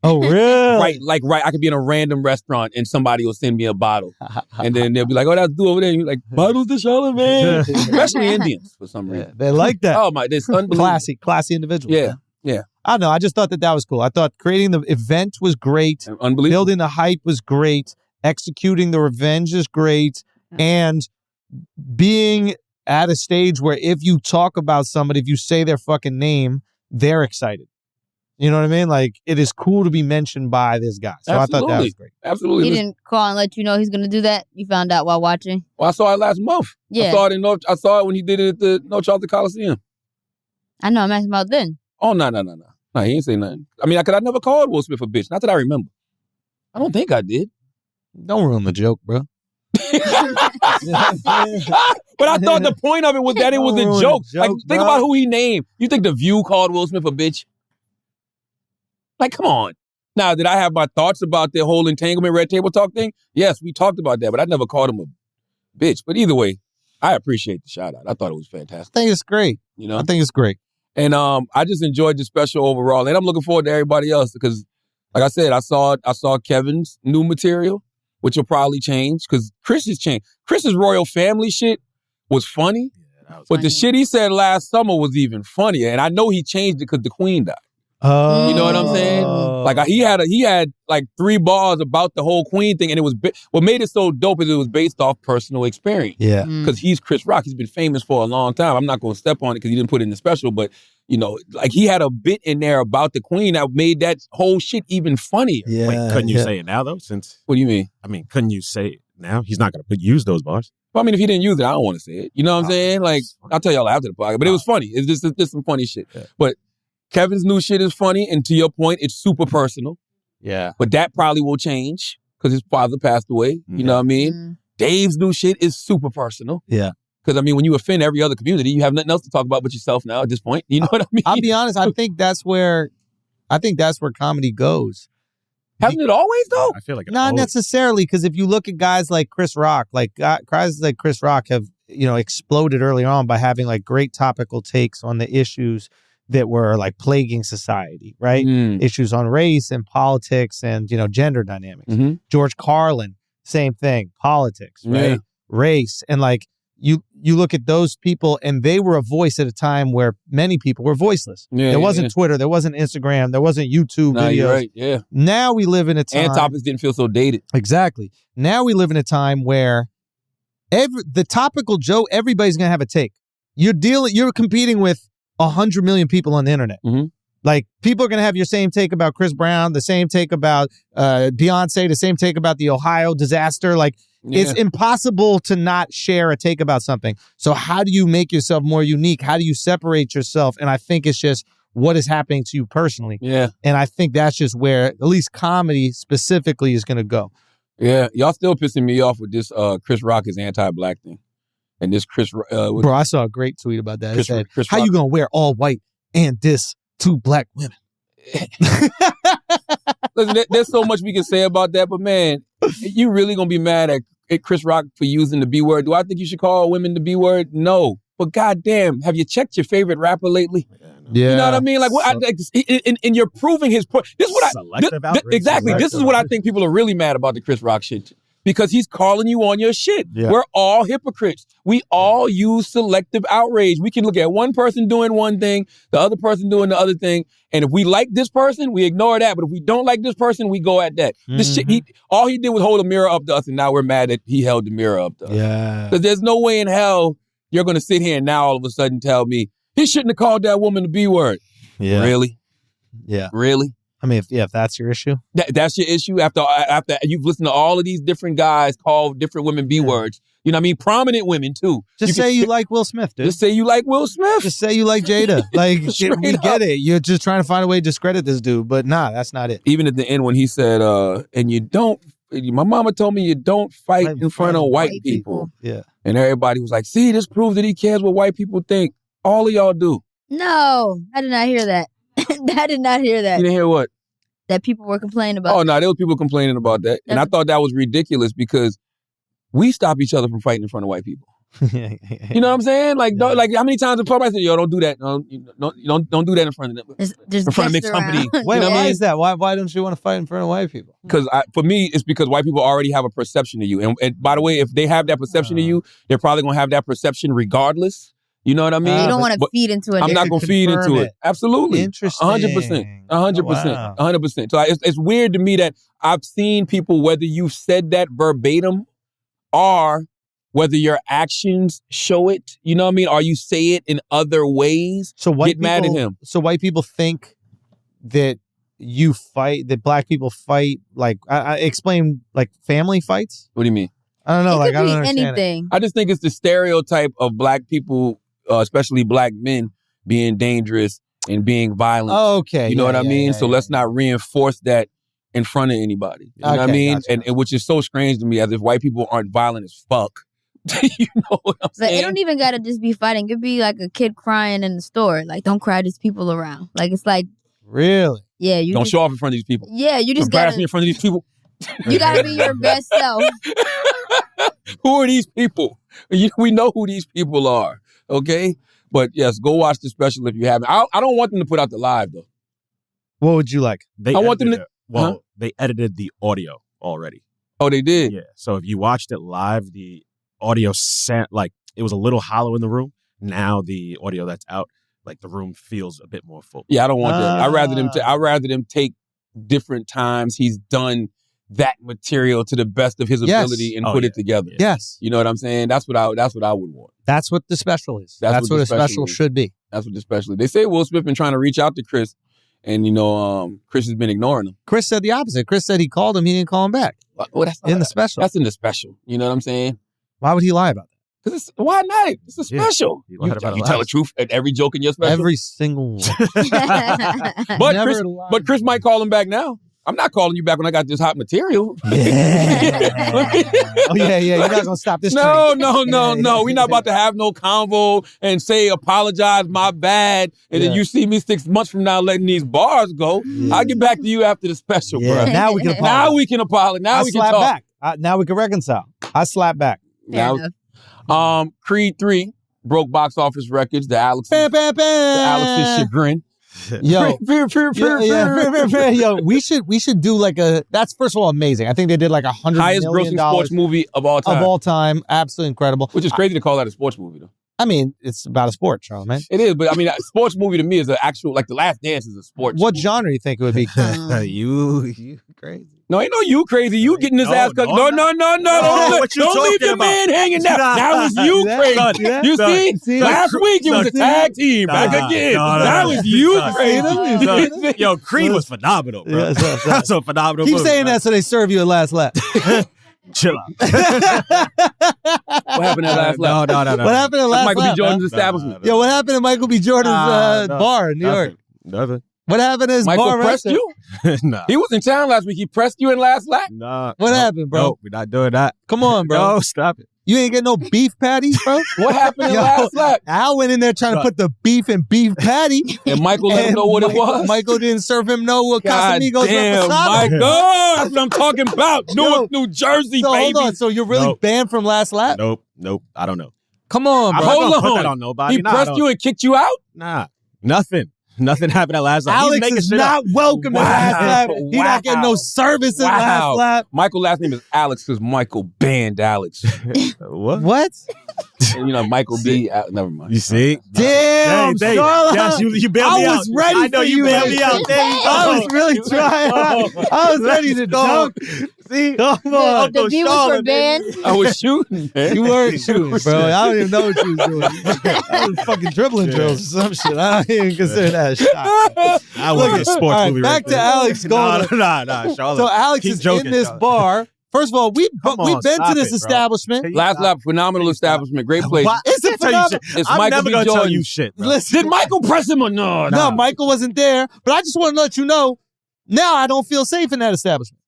Oh, really? Right. I could be in a random restaurant and somebody will send me a bottle. And then they'll be like, oh, that's do over there. And you're like, bottles to Charlamagne. Especially Indians for some reason. They like that. Oh, my, this unbelievable. Classy individuals. Yeah. I don't know. I just thought that was cool. I thought creating the event was great. Unbelievable. Building the hype was great. Executing the revenge is great. And being at a stage where if you talk about somebody, if you say their fucking name, they're excited. You know what I mean? Like, it is cool to be mentioned by this guy. So I thought that was great. Absolutely. He didn't call and let you know he's going to do that? You found out while watching? Well, I saw it last month. Yeah. I saw it when he did it at the North Charleston Coliseum. I know. I'm asking about then. Oh, no. No, he ain't say nothing. I mean, I never called Will Smith a bitch. Not that I remember. I don't think I did. Don't ruin the joke, bro. But I thought the point of it was that it was a joke. Like, think about who he named. You think The View called Will Smith a bitch? Like, come on. Now, did I have my thoughts about the whole entanglement red table talk thing? Yes, we talked about that, but I never called him a bitch. But either way, I appreciate the shout out. I thought it was fantastic. I think it's great. You know? I think it's great. And I just enjoyed the special overall. And I'm looking forward to everybody else because, like I said, I saw Kevin's new material, which will probably change because Chris has changed. Chris's royal family shit was funny, but the shit he said last summer was even funnier. And I know he changed it because the queen died. You know what I'm saying? Like he had like 3 bars about the whole Queen thing, and it was what made it so dope is it was based off personal experience. Yeah, because he's Chris Rock. He's been famous for a long time. I'm not going to step on it because he didn't put it in the special, but you know, like he had a bit in there about the Queen that made that whole shit even funnier. Yeah. Wait, couldn't you say it now though? Since what do you mean? I mean, couldn't you say it now? He's not going to use those bars. Well, I mean, if he didn't use it, I don't want to say it. You know what I'm saying? Like I'll tell y'all after the podcast, but it was funny. It's just some funny shit. Yeah. But Kevin's new shit is funny, and to your point, it's super personal. Yeah. But that probably will change because his father passed away. You know what I mean? Dave's new shit is super personal. Yeah. Because, I mean, when you offend every other community, you have nothing else to talk about but yourself now at this point. You know what I mean? I'll be honest. I think that's where comedy goes. Hasn't it always, though? I feel like Not necessarily, because if you look at guys like Chris Rock, guys like Chris Rock have, exploded early on by having like great topical takes on the issues that were like plaguing society, right? Issues on race and politics and, gender dynamics. George Carlin, same thing, politics, right? Race. And like you look at those people and they were a voice at a time where many people were voiceless. There wasn't Twitter, there wasn't Instagram, there wasn't YouTube videos. You're right. Yeah. Now we live in a time. And topics didn't feel so dated. Exactly. Now we live in a time where the topical joke, everybody's going to have a take. You're competing with 100 million people on the internet. Like, people are going to have your same take about Chris Brown, the same take about Beyonce, the same take about the Ohio disaster. Like, it's impossible to not share a take about something. So how do you make yourself more unique? How do you separate yourself? And I think it's just what is happening to you personally. Yeah. And I think that's just where, at least comedy specifically, is going to go. Yeah. Y'all still pissing me off with this Chris Rock is anti-black thing. And this Bro, I saw a great tweet about that. It said, Chris how Rock, you going to wear all white and diss 2 black women? Listen, there's so much we can say about that, but man, you really gonna be mad at Chris Rock for using the B word? Do I think you should call women the B word? No. But goddamn, have you checked your favorite rapper lately? Yeah. You know what I mean? Like, and you're proving his point. This is what Selective outrage. Exactly. This is what I think people are really mad about the Chris Rock shit. Because he's calling you on your shit. Yeah. We're all hypocrites. We all use selective outrage. We can look at one person doing one thing, the other person doing the other thing, and if we like this person, we ignore that. But if we don't like this person, we go at that. This shit, all he did was hold a mirror up to us, and now we're mad that he held the mirror up to us. Yeah. Because there's no way in hell you're going to sit here and now all of a sudden tell me, he shouldn't have called that woman the B word. Yeah. Really? Yeah. Really? I mean, if that's your issue. That's your issue after you've listened to all of these different guys call different women B words. You know what I mean? Prominent women, too. Just say you like Will Smith, dude. Just say you like Will Smith. Just say you like Jada. Like, we get it. You're just trying to find a way to discredit this dude. But nah, that's not it. Even at the end when he said, and you don't, my mama told me you don't fight in front of white people. Yeah. And everybody was like, see, this proves that he cares what white people think. All of y'all do. No, I did not hear that. I did not hear that. You didn't hear what? That people were complaining about. Oh, no, there was people complaining about that. And I thought that was ridiculous because we stop each other from fighting in front of white people. You know what I'm saying? Like, don't, like how many times in public I said, "Yo, don't do that. Don't do that in front of them. There's in front of guests mixed company." around. Wait, You know what I why mean? is that? Why don't you want to fight in front of white people? Because for me, it's because white people already have a perception of you. And by the way, if they have that perception of you, they're probably going to have that perception regardless. You know what I mean? You don't want to feed into it. I'm not going to feed into it. Absolutely. Interesting. 100%. 100%. Wow. 100%. So it's weird to me that I've seen people, whether you said that verbatim or whether your actions show it, you know what I mean? Or you say it in other ways, So get mad at him. So white people think that you fight, that black people fight, like, I explain, like, family fights? What do you mean? I don't know. It Like, could I be don't understand it. anything. I just think it's the stereotype of black people, especially black men, being dangerous and being violent. Okay. You know yeah, what I yeah, mean? yeah, So yeah. let's not reinforce that in front of anybody. You know what I Okay, mean? gotcha. And which is so strange to me, as if white people aren't violent as fuck. You know what I'm But saying? it don't even gotta just be fighting. It could be like a kid crying in the store. Like, don't cry, there's people around. Like, it's like, Really? yeah, you Don't just, show off in front of these people. yeah, you just Embarrass me gotta, in front of these people. you gotta be your best self. Who are these people? We know who these people are. Okay? But yes, go watch the special if you haven't. I don't want them to put out the live though. What would you like? They I want them edited to- it. Well, Huh? they edited the audio already. Oh, they did? Yeah. So if you watched it live, the audio like it was a little hollow in the room. Now the audio that's out, like the room feels a bit more full. Yeah, I don't want that. I'd Ah. rather them take different times he's done that material to the best of his Yes. ability and Oh, put yeah. it together. Yes. You know what I'm saying? That's what I would want. That's what the special is. That's That's what what the a special special is. should be. That's what especially. They say Will Smith been trying to reach out to Chris, and Chris has been ignoring him. Chris said the opposite. Chris said he called him. He didn't call him back Well, that's in the special. That's in the special. You know what I'm saying? Why would he lie about that? Because why not? It's a Yeah. special. He lied about it You tell the last. truth at every joke in your special. Every single one. but Never Chris, lied. but Chris might call him back now. I'm not calling you back when I got this hot material. Yeah. Oh, yeah. You're not going to stop this No. train. We're not about to have no convo and say, apologize, my bad. And then Yeah. you see me 6 months from now letting these bars go. I'll get back to you after the special, Yeah, bro. now we can apologize. Now we can apologize. Now I we can slap talk. back. Now we can reconcile. I slap back. Fair Now, enough. Creed 3 broke box office records. The Alex's chagrin. Yo. Highest Yo, we should do like that's first of all amazing. I think they did like $100 million grossing sports movie of all time. of all time. Absolutely incredible. Which is crazy to call that a sports movie, though. I mean, it's about a sport, Charlamagne. It is, but I mean, a sports movie to me is an actual, like The Last Dance is a sports What movie. genre do you think it would be? You crazy. No, ain't no you crazy. You getting this ass cut. No. No, what you Don't leave talking your about? man hanging now. Nah. Now it's you Son, crazy. son, You son, see? son, Last week it was a tag team. Back Nah, again. no, Now it's you son, crazy. son, Yo, Creed was phenomenal, bro. Yeah, son. That's a phenomenal Keep movie, saying bro. that so they serve you at last lap. Chill out. What happened at last lap? No. What happened at last Michael lap? B. Jordan's man? establishment. Yo, what happened to Michael B. Jordan's No. bar in New York? Nothing. What happened to his Michael bar? pressed right there? you? Nah. He was in town last week. He pressed you in last lap? Nah. What No, happened, bro? No, we're not doing that. Come on, bro. No, stop it. You ain't get no beef patties, bro? What happened in Yo, last lap? Al went in there trying to put the beef in beef patty. And Michael let him know what it was? Michael didn't serve him no God Casamigos damn, reposado. Michael. That's what I'm talking about. Newark, New Jersey, So baby. hold on. So you're really Nope. banned from last lap? Nope. I don't know. Come on, I'm bro. not Hold gonna put on. that on nobody. He Nah, I pressed don't- you and kicked you out? Nah. Nothing happened at last lap. He's Alex making is shit not up. welcome at last lap. He not getting no Wow. service at last Wow. lap. Michael's last name is Alex because Michael banned Alex. What? What? And, Michael B. Never mind. You see? Damn, Hey, Charlotte. yes, you bailed me I out. was ready I know for you you. bailed me out. There you go. I was really trying. I was ready to dunk. See? Come on. The B was for band. I was shooting, man. You weren't shooting, bro. I don't even know what you was doing. I was fucking dribbling drills or some shit. I don't even consider that a shot. I was a sports All right, movie. back right to there. Alex Goldman. Nah, Charlotte. So Alex Keep is joking, in this Charlotte. bar. First of all, we've Come been on, to stop this it, bro. establishment. Last lap, phenomenal establishment. Great place. What? It's a I can't tell you phenomenal. shit. It's I'm Michael never B. gonna tell Jordan. you shit, bro. Listen, Did Michael press him or no? no, Michael wasn't there. But I just want to let you know, now I don't feel safe in that establishment.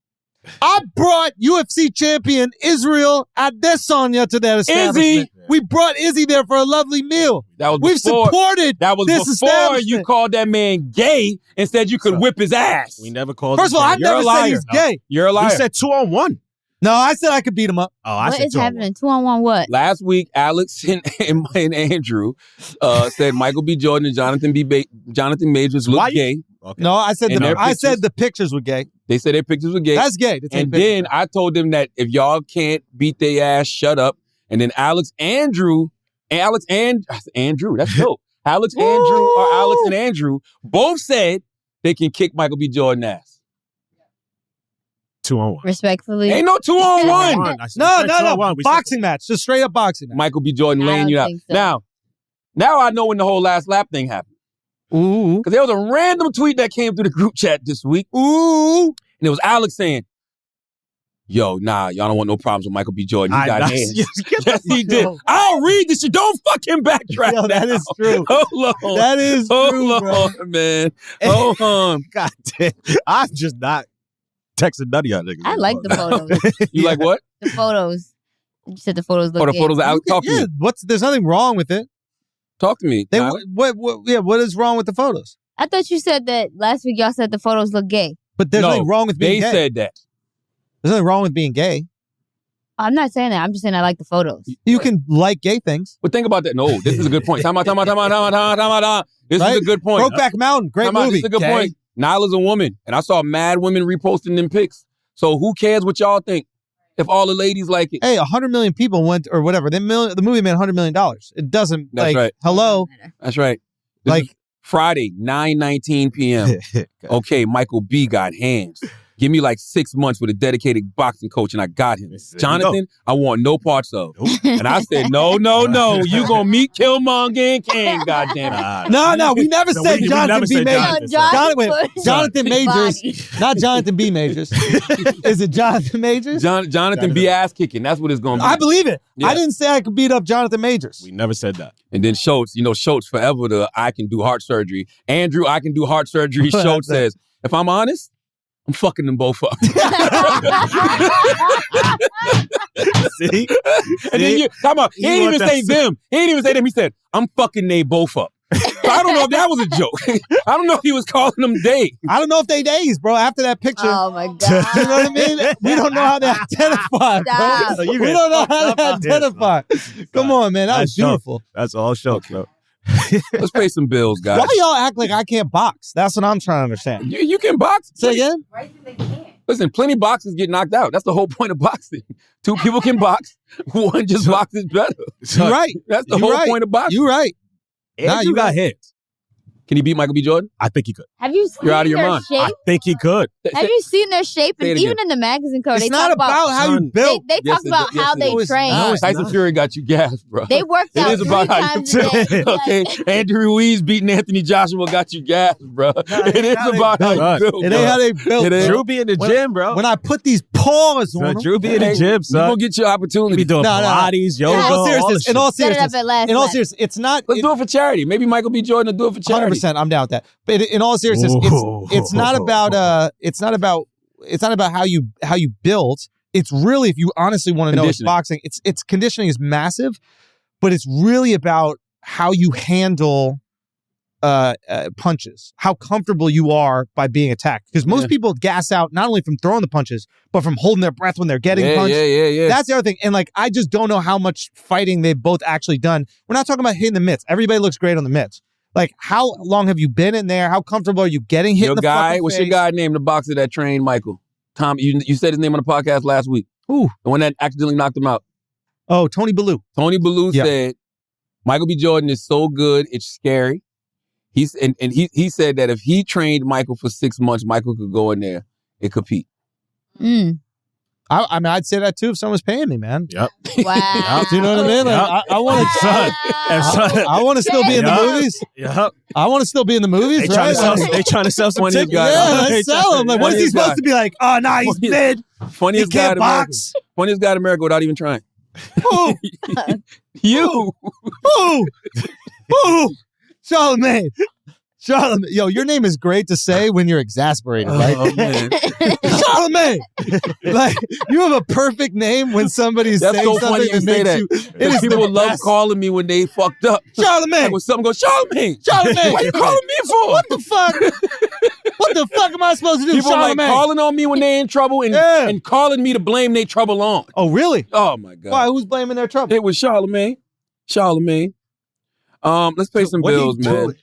I brought UFC champion Israel Adesanya to that establishment. We brought Izzy there for a lovely meal. That was We've before. supported That was this before establishment. you called that man gay and said you could whip his ass. We never called. First of all, I him never You're a said liar. he's gay. You're a We liar. said 2-on-1. No, I said I could beat him up. Oh, I What said is 2-on-1. happening? 2-on-1 what? Last week, Alex and Andrew said Michael B. Jordan and Jonathan Majors look gay. Okay. No, I said And their the pictures were gay. They said their pictures were gay. That's gay. And then I told them that if y'all can't beat their ass, shut up. And then Alex and Andrew, that's dope. Alex and Andrew both said they can kick Michael B. Jordan ass. 2-on-1. Respectfully. Ain't no 2-on-1. No. Boxing match. Just straight up boxing match. Michael B. Jordan laying you out. think so. Now I know when the whole last lap thing happened. Ooh. Because there was a random tweet that came through the group chat this week. Ooh. And it was Alex saying, yo, nah, y'all don't want no problems with Michael B. Jordan. He got hands. Yes, he did. I'll read this shit. Don't fucking backtrack. Yo, that is true. Hold on. That is true, Hold bro. on, man. Hold on. God damn. I'm just not texting none of y'all niggas. I like the photos. You like what? The photos. You said the photos look Oh, the gay. photos of Alex. Talk to Yeah, me. there's nothing wrong with it. Talk to me. What is wrong with the photos? I thought you said that last week y'all said the photos look gay. But there's nothing wrong with being they gay. said that. There's nothing wrong with being gay. I'm not saying that. I'm just saying I like the photos. You can like gay things. But think about that. No, this is a good point. Time out. This Right? is a good point. Brokeback Mountain, great Time out. movie. This is a good Gay. point. Nyla's a woman, and I saw mad women reposting them pics. So who cares what y'all think if all the ladies like it? Hey, 100 million people went, or whatever. The movie made $100 million. It doesn't, That's like, right. hello. That's right. This Like- is Friday, 9:19 p.m. Okay, Michael B. got hands. Give me like 6 months with a dedicated boxing coach, and I got him. Jonathan, I want no parts of. And I said, no. You gonna meet Killmonger and King, goddammit. No, we never said we Jonathan never B. said Majors. Jonathan. Jonathan Majors, not Jonathan B. Majors. Is it Jonathan Majors? Jonathan B. ass kicking. That's what it's gonna be. I believe it. Yeah. I didn't say I could beat up Jonathan Majors. We never said that. And then Schultz, Schultz forever I can do heart surgery. Andrew, I can do heart surgery. Schultz says, if I'm honest, I'm fucking them both up. See? And then come on, he didn't even say them. He didn't even say them. He said, I'm fucking they both up. So I don't know if that was a joke. I don't know if he was calling them they. I don't know if they days, bro. After that picture, Oh my God. you know what I mean? We don't know how they identify, bro. Stop. So you We get don't know how fucked they up out here, identify. Come on, man. That was That's dope. beautiful. That's all shows, bro. Let's pay some bills, guys. Why y'all act like I can't box? That's what I'm trying to understand. You can box. Say again? Listen, plenty of boxers get knocked out. That's the whole point of boxing. 2 people can box. One just boxes better. You're right. That's the You're whole right. point of boxing. You're right. Andrew you got right. hands. Can he beat Michael B. Jordan? I think he could. Have you seen You're out of your their mind. shape? I think he could. Have you seen their shape? Say And it even again. in the magazine cover, It's they not talk about how you Son, built. They Yes, talk it about is. Yes, how it they is. train. No, it's Tyson not. Fury got you gassed, bro. They worked It out is 3 about how you times a day. Okay, Andrew Ruiz beating Anthony Joshua got you gassed, bro. It is about how you built. It ain't how they built. It is. Drew be in the gym, bro. When I put these paws on Son, them. Drew be in the Hey, gym, You son. gonna get your He opportunity. be doing No, no. Pilates, yoga, In all all the seriousness, shit. in all Set it up seriousness, at last in all lap. seriousness, it's not. Let's do it for charity. Maybe Michael B. Jordan will do it for charity. 100%, I'm down with that. But in all seriousness, it's not about how you build. It's really, if you honestly want to know, it's Conditioning. boxing. It's conditioning is massive, but it's really about how you handle punches, how comfortable you are by being attacked. Because most people gas out not only from throwing the punches, but from holding their breath when they're getting punched. Yeah. That's the other thing. And I just don't know how much fighting they've both actually done. We're not talking about hitting the mitts. Everybody looks great on the mitts. How long have you been in there? How comfortable are you getting hit in the fucking What's face? your guy name? The boxer that trained Michael? Tom. You said his name on the podcast last week. Ooh. The one that accidentally knocked him out. Oh, Tony Bellew. Tony Bellew Yeah. said Michael B. Jordan is so good, it's scary. He said that if he trained Michael for 6 months, Michael could go in there and compete. Mm. I mean, I'd say that too if someone's paying me, man. Yep. Wow. Do you know what I mean? I want to. I want to still be in the Yeah. movies. Yep. I want to still be in the movies, right? They trying to sell some Funniest tickets. guy. Yeah, They let's sell him. What is he Funniest guy. supposed to be like? Oh, nah, he's mid. He Funniest guy can't in America. box. Funniest guy in America without even trying. Ooh, You. ooh, Charlamagne. Charlamagne. Yo, your name is great to say when you're exasperated, right? Oh, man. Charlamagne. You have a perfect name when somebody's That's saying so funny something you that say makes that. you. It is People the love best. calling me when they fucked up. Charlamagne. When something goes, Charlamagne. Charlamagne. What you calling me for? What the fuck? What the fuck am I supposed to do, People like Charlamagne? calling on me when they're in trouble and calling me to blame their trouble on. Oh, really? Oh, my God. Why? Who's blaming their trouble? It was Charlamagne. Let's pay some bills, man.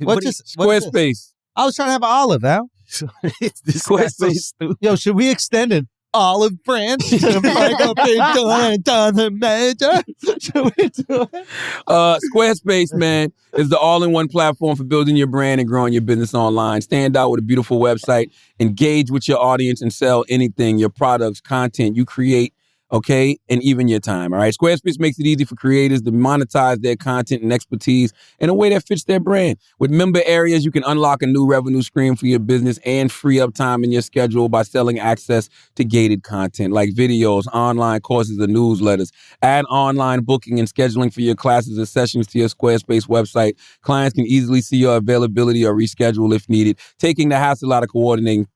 Squarespace. I was trying to have an olive, Al. Squarespace. Yo, should we extend an olive branch to make up a dozen major? Should we do it? Squarespace, man, is the all-in-one platform for building your brand and growing your business online. Stand out with a beautiful website, engage with your audience, and sell anything, your products, content you create, okay, and even your time, all right? Squarespace makes it easy for creators to monetize their content and expertise in a way that fits their brand. With member areas, you can unlock a new revenue stream for your business and free up time in your schedule by selling access to gated content like videos, online courses, or newsletters. Add online booking and scheduling for your classes or sessions to your Squarespace website. Clients can easily see your availability or reschedule if needed, taking the hassle out of coordinating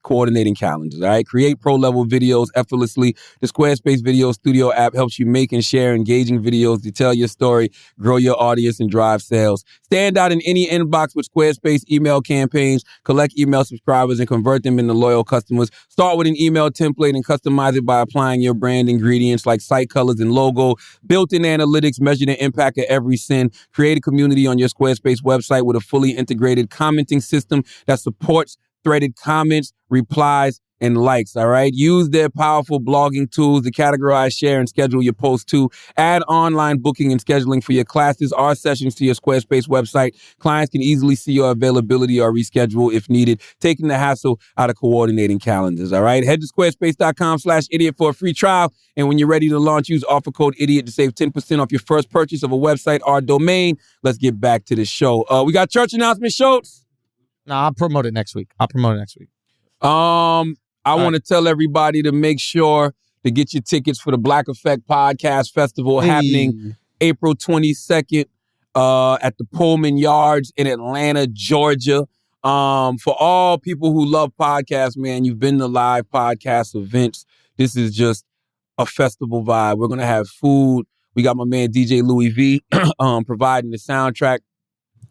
calendars, all right? Create pro-level videos effortlessly. The Squarespace Video Studio app helps you make and share engaging videos to tell your story, grow your audience, and drive sales. Stand out in any inbox with Squarespace email campaigns, collect email subscribers, and convert them into loyal customers. Start with an email template and customize it by applying your brand ingredients like site colors and logo. Built-in analytics measure the impact of every send. Create a community on your Squarespace website with a fully integrated commenting system that supports threaded comments, replies, and likes, all right? Use their powerful blogging tools to categorize, share, and schedule your posts too. Add online booking and scheduling for your classes or sessions to your Squarespace website. Clients can easily see your availability or reschedule if needed, taking the hassle out of coordinating calendars, all right? Head to squarespace.com/idiot for a free trial. And when you're ready to launch, use offer code IDIOT to save 10% off your first purchase of a website or domain. Let's get back to the show. We got church announcement, Schultz? Nah, I'll promote it next week. I want to tell everybody to make sure to get your tickets for the Black Effect Podcast Festival happening April 22nd at the Pullman Yards in Atlanta, Georgia. For all people who love podcasts, man, you've been to live podcast events. This is just a festival vibe. We're going to have food. We got my man DJ Louis V providing the soundtrack.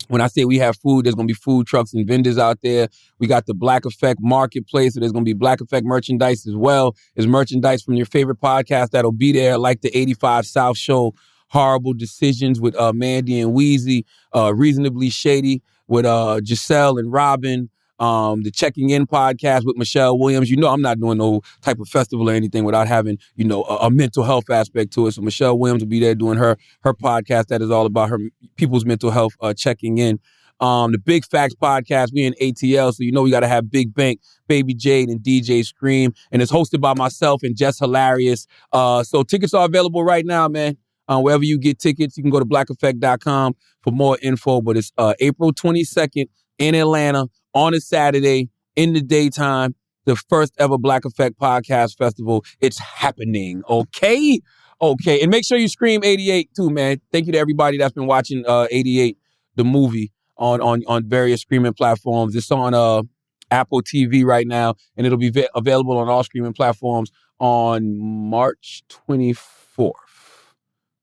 When I say we have food, there's going to be food trucks and vendors out there. We got the Black Effect Marketplace, so there's going to be Black Effect merchandise as well. There's merchandise from your favorite podcast that'll be there, like the 85 South Show, Horrible Decisions with Mandy and Weezy, Reasonably Shady with Giselle and Robin, the Checking In podcast with Michelle Williams. You know I'm not doing no type of festival or anything without having, you know, a mental health aspect to it. So Michelle Williams will be there doing her podcast that is all about her people's mental health, Checking In. The Big Facts podcast, we in ATL, so you know we got to have Big Bank, Baby Jade, and DJ Scream. And it's hosted by myself and Jess Hilarious. So tickets are available right now, man. Wherever you get tickets, you can go to blackeffect.com for more info. But it's April 22nd in Atlanta on a Saturday in the daytime, the first ever Black Effect Podcast Festival. It's happening, okay? Okay, and make sure you scream 88 too, man. Thank you to everybody that's been watching 88, the movie, on various streaming platforms. It's on Apple TV right now, and it'll be available on all streaming platforms on March 24th. All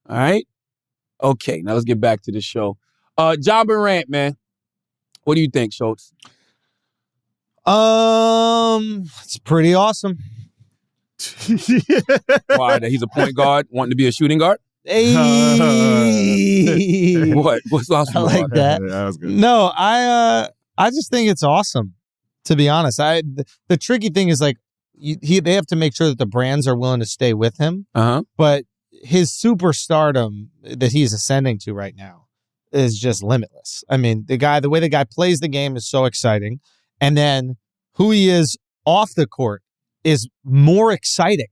right? Okay, now let's get back to the show. John Morant, man. What do you think, Schultz? It's pretty awesome. Why? That he's a point guard wanting to be a shooting guard? Hey. What's awesome? I like that. Yeah, that was good. No, I just think it's awesome. To be honest, the tricky thing is like they have to make sure that the brands are willing to stay with him. But his superstardom that he's ascending to right now is just limitless. I mean, the way the guy plays the game is so exciting. And then who he is off the court is more exciting.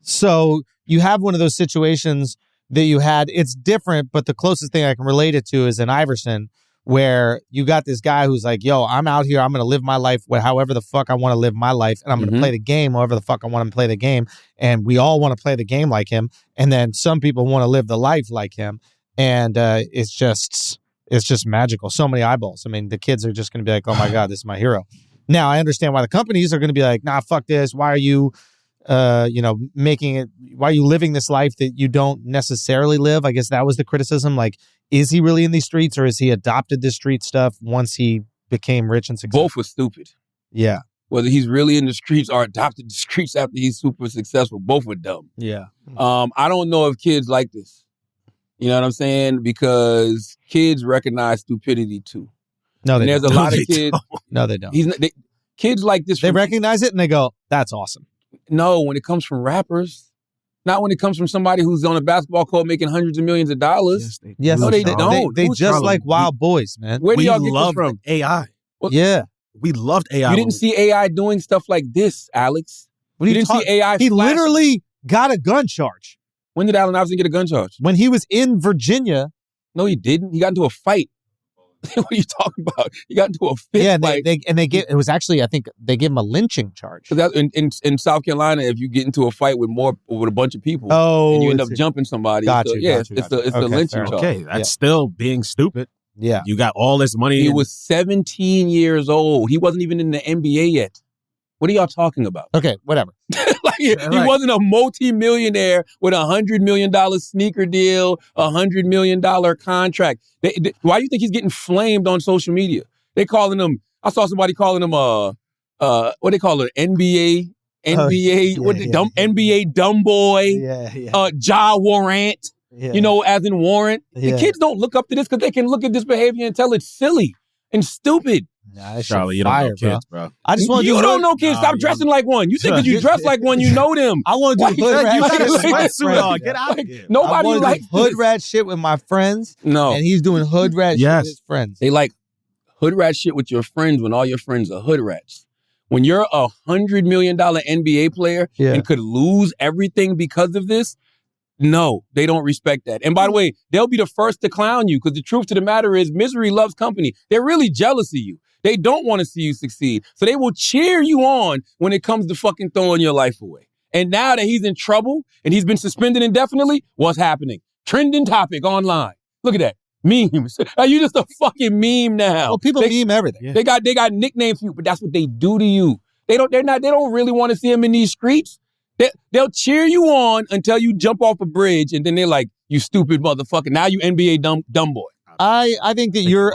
So you have one of those situations that you had. It's different, but the closest thing I can relate it to is in Iverson, where you got this guy who's like, yo, I'm out here. I'm going to live my life however the fuck I want to live my life. And I'm going to play the game however the fuck I want to play the game. And we all want to play the game like him. And then some people want to live the life like him. And it's just magical. So many eyeballs. I mean, the kids are just going to be like, oh my God, this is my hero. Now, I understand why the companies are going to be like, nah, fuck this. Why are you, making it, why are you living this life that you don't necessarily live? I guess that was the criticism. Like, is he really in these streets or has he adopted this street stuff once he became rich and successful? Both were stupid. Yeah. Whether he's really in the streets or adopted the streets after he's super successful, both are dumb. Yeah. I don't know if kids like this. You know what I'm saying? Because kids recognize stupidity too. No, they and there's don't. a lot of kids. No, they don't. Kids like this. They recognize it and they go, "That's awesome." No, when it comes from rappers, not when it comes from somebody who's on a basketball court making hundreds of millions of dollars. Yes, no, they don't. They just like wild boys, man. Where do y'all get this from? AI. Well, yeah, we loved AI. You didn't see AI doing stuff like this, Alex. What you didn't see AI. He literally got a gun charge. When did Allen Iverson get a gun charge? When he was in Virginia. No, he didn't. He got into a fight. What are you talking about? He got into a fist fight. It was actually, I think they gave him a lynching charge. That, in South Carolina, if you get into a fight with a bunch of people, and you end up jumping somebody, it's the lynching charge. Okay, that's still being stupid. Yeah, you got all this money. He was 17 years old. He wasn't even in the NBA yet. What are y'all talking about? Okay, whatever. He wasn't a multi-millionaire with $100 million sneaker deal, $100 million contract. Why do you think he's getting flamed on social media? They calling him. I saw somebody calling him what they call it, NBA, NBA dumb boy, Ja Warrant. Yeah. You know, as in warrant. Yeah. The kids don't look up to this because they can look at this behavior and tell it's silly and stupid. Nah, Charlie, you don't know kids, bro. I just want you don't know kids. Stop dressing like one. You think because you dress like one, you know them. I want to do hood rat shit with my friends. Get out of here. Nobody like hood rat shit with my friends. No, and he's doing hood rat shit with his friends. They like hood rat shit with your friends when all your friends are hood rats. When you're $100 million NBA player and could lose everything because of this, no, they don't respect that. And by the way, they'll be the first to clown you because the truth to the matter is misery loves company. They're really jealous of you. They don't want to see you succeed. So they will cheer you on when it comes to fucking throwing your life away. And now that he's in trouble and he's been suspended indefinitely, what's happening? Trending topic online. Look at that. Memes. Are you just a fucking meme now? Well, people meme everything. Yeah. They got nicknames for you, but that's what they do to you. They don't really want to see him in these streets. They'll cheer you on until you jump off a bridge, and then they're like, "You stupid motherfucker! Now you NBA dumb boy." I think that you're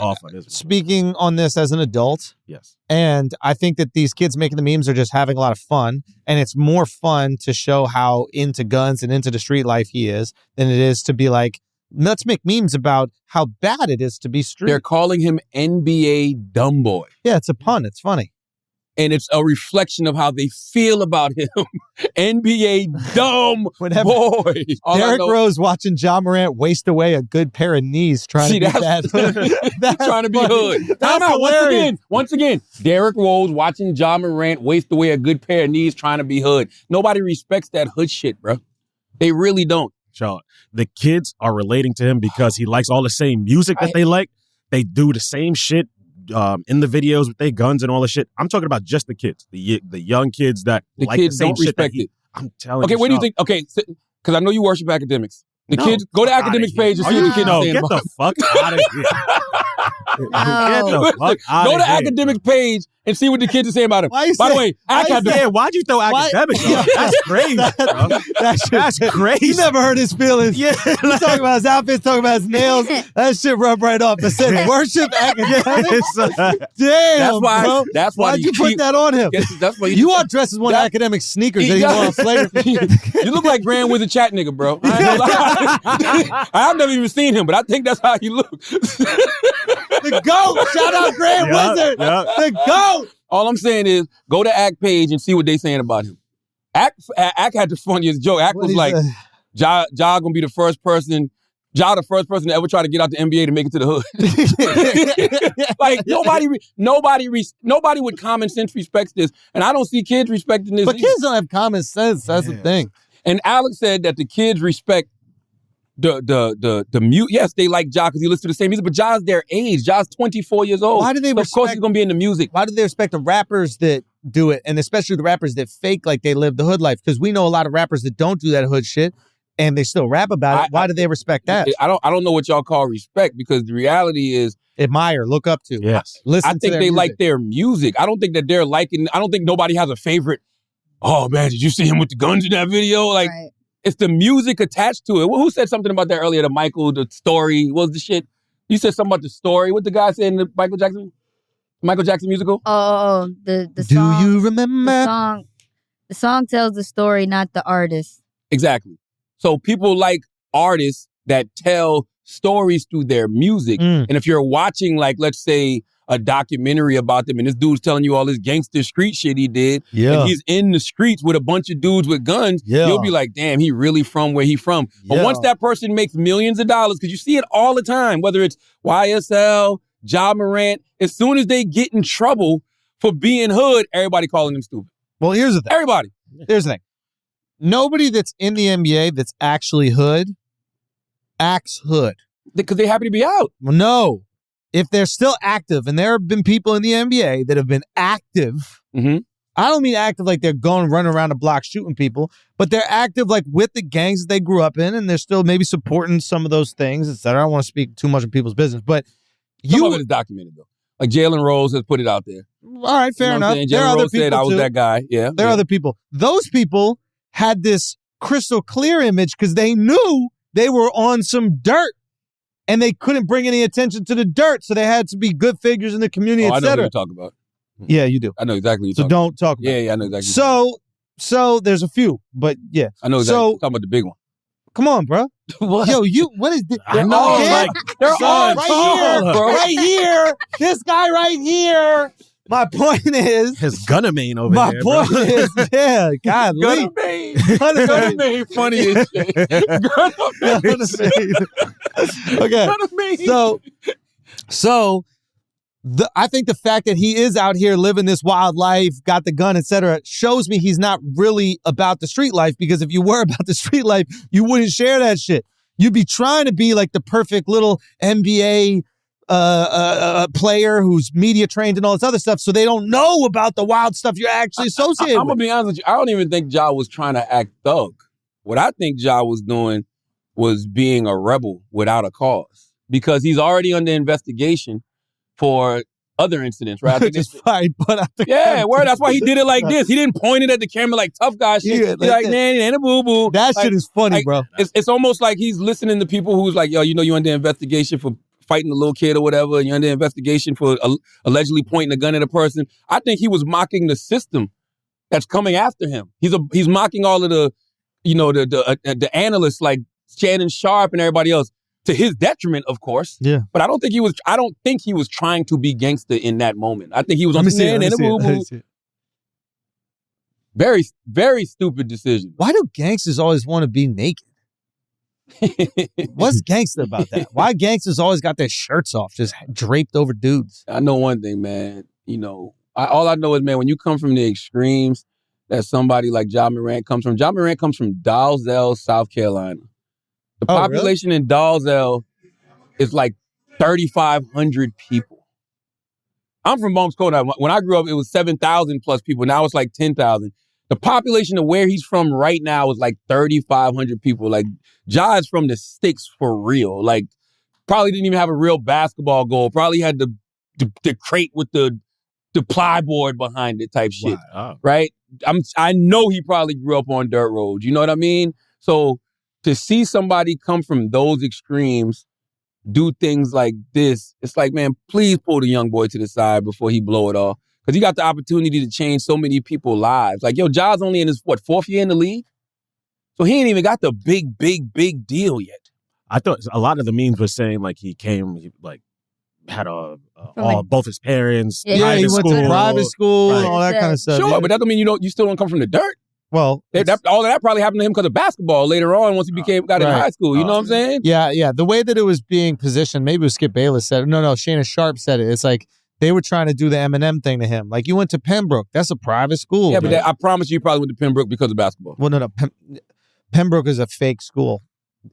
speaking on this as an adult. Yes. And I think that these kids making the memes are just having a lot of fun. And it's more fun to show how into guns and into the street life he is than it is to be like, let's make memes about how bad it is to be street. They're calling him NBA dumb boy. Yeah, it's a pun. It's funny. And it's a reflection of how they feel about him. NBA dumb boy. Derrick Rose watching Ja Morant waste away a good pair of knees trying to be bad. That's trying to be hood. Time out. Once again, Derrick Rose watching Ja Morant waste away a good pair of knees trying to be hood. Nobody respects that hood shit, bro. They really don't. Charlie, the kids are relating to him because he likes all the same music that they like. They do the same shit. In the videos with their guns and all the shit. I'm talking about just the kids, the young kids that the like kids the same don't shit respect it. I'm telling you. Okay, what do you think? Okay, because I know you worship academics. The kids go to academics page and see what the kids are saying about. Get the fuck out of here. Get the fuck out Go of to here. academics page and see what the kids are saying about him. By the way, why'd you throw academics on? That's crazy, bro. That's crazy. You never heard his feelings. Yeah. He's talking about his outfits, talking about his nails. That shit rubbed right off. But said worship academics. Damn, bro. That's why Why'd you put that on him? That's why you all dressed as one academic sneakers that he wore on Flavor. You look like Grand Wizard Chat nigga, bro. I've never even seen him, but I think that's how he looks. The GOAT! Shout out Grand Wizard! The GOAT! All I'm saying is, go to Act page and see what they saying about him. Act had the funniest joke. Act was like, Ja gonna be the first person to ever try to get out the NBA to make it to the hood. Like nobody with common sense respects this, and I don't see kids respecting this. But kids don't have common sense. That's the thing. And Alex said that the kids respect the mute. Yes, they like Ja because he listens to the same music, but Ja's their age. Ja's 24 years old. Why do they so of course he's gonna be in the music. Why do they respect the rappers that do it, and especially the rappers that fake like they live the hood life? Because we know a lot of rappers that don't do that hood shit, and they still rap about it. Why do they respect that? I don't know what y'all call respect, because the reality is admire, look up to. Yes, listen. I think they like their music. I don't think that they're liking. I don't think nobody has a favorite. Oh man, did you see him with the guns in that video? Like. Right. It's the music attached to it. Who said something about that earlier? The story. What was the shit? You said something about the story. What the guy said in the Michael Jackson? Michael Jackson musical? Oh, the Do song. you remember? The song tells the story, not the artist. Exactly. So people like artists that tell stories through their music. And if you're watching, like, let's say, a documentary about them and this dude's telling you all this gangster street shit he did, and he's in the streets with a bunch of dudes with guns, you'll be like, damn, he really from where he from. But once that person makes millions of dollars, because you see it all the time, whether it's YSL, Ja Morant, as soon as they get in trouble for being hood, everybody calling them stupid. Well, here's the thing. Everybody. Here's the thing. Nobody that's in the NBA that's actually hood acts hood. Because they're happy to be out. Well, no. If they're still active, and there have been people in the NBA that have been active, I don't mean active like they're going running around the block shooting people, but they're active like with the gangs that they grew up in, and they're still maybe supporting some of those things, etc. I don't want to speak too much of people's business, but some of it is documented though. Like Jalen Rose has put it out there. All right, fair enough. Jalen Rose said I was that guy. Yeah, there are other people. Those people had this crystal clear image because they knew they were on some dirt. And they couldn't bring any attention to the dirt, so they had to be good figures in the community, I know etc. what you're talking about. Yeah, you do. I know exactly what so you're don't talk about Yeah, I know exactly. So there's a few, but yeah. I know exactly. Talking about the big one. Come on, bro. What? Yo, what is this? I know, they're all right here, bro. right here. This guy right here. My point is, his Gunnermain over my here. point bro. is, yeah, God, Gunnermain funny as shit. Okay, I think the fact that he is out here living this wild life, got the gun, etc., shows me he's not really about the street life. Because if you were about the street life, you wouldn't share that shit. You'd be trying to be like the perfect little NBA player who's media trained and all this other stuff, so they don't know about the wild stuff you're actually associated I'm with. gonna be honest with you. I don't even think Ja was trying to act thug. What I think Ja was doing was being a rebel without a cause, because he's already under investigation for other incidents, right? I think Just fight, but I think that's why he did it like this. He didn't point it at the camera like tough guy shit. Yeah, He's like, that. man, and a boo-boo. That Like- shit is funny, like, bro. It's almost like he's listening to people who's like, yo, you know, you're under investigation for fighting a little kid or whatever, and you're under investigation for allegedly pointing a gun at a person. I think he was mocking the system that's coming after him. He's mocking all of the, you know, the analysts like Shannon Sharp and everybody else, to his detriment, of course. Yeah. But I don't think he was trying to be gangster in that moment. I think he was on Let me the see it. Very, very stupid decision. Why do gangsters always want to be naked? What's gangster about that? Why gangsters always got their shirts off, just draped over dudes? I know one thing, man. You know, all I know is, man, when you come from the extremes that somebody like Ja Morant comes from Dalzell, South Carolina. The population in Dalzell is like 3,500 people. I'm from Moms Code. When I grew up, it was 7,000 plus people. Now it's like 10,000. The population of where he's from right now is like 3,500 people. Like, Ja is from the sticks for real. Like, probably didn't even have a real basketball goal. Probably had the crate with the plyboard behind it type shit. Wow. Right? I know he probably grew up on dirt roads. You know what I mean? So to see somebody come from those extremes, do things like this, it's like, man, please pull the young boy to the side before he blow it off. Because he got the opportunity to change so many people's lives. Like, yo, Ja's only in his, fourth year in the league? So he ain't even got the big deal yet. I thought a lot of the memes were saying, like, he had both his parents. Yeah, he went to private school and all that kind of stuff. Sure, but that don't mean you still don't come from the dirt. Well, all of that probably happened to him because of basketball later on once he got in high school. You know what I'm saying? Yeah. The way that it was being positioned, maybe it was Skip Bayless said it. No, Shannon Sharp said it. It's like they were trying to do the Eminem thing to him. Like, you went to Pembroke. That's a private school. Yeah, but I promise you probably went to Pembroke because of basketball. Well, no. Pembroke is a fake school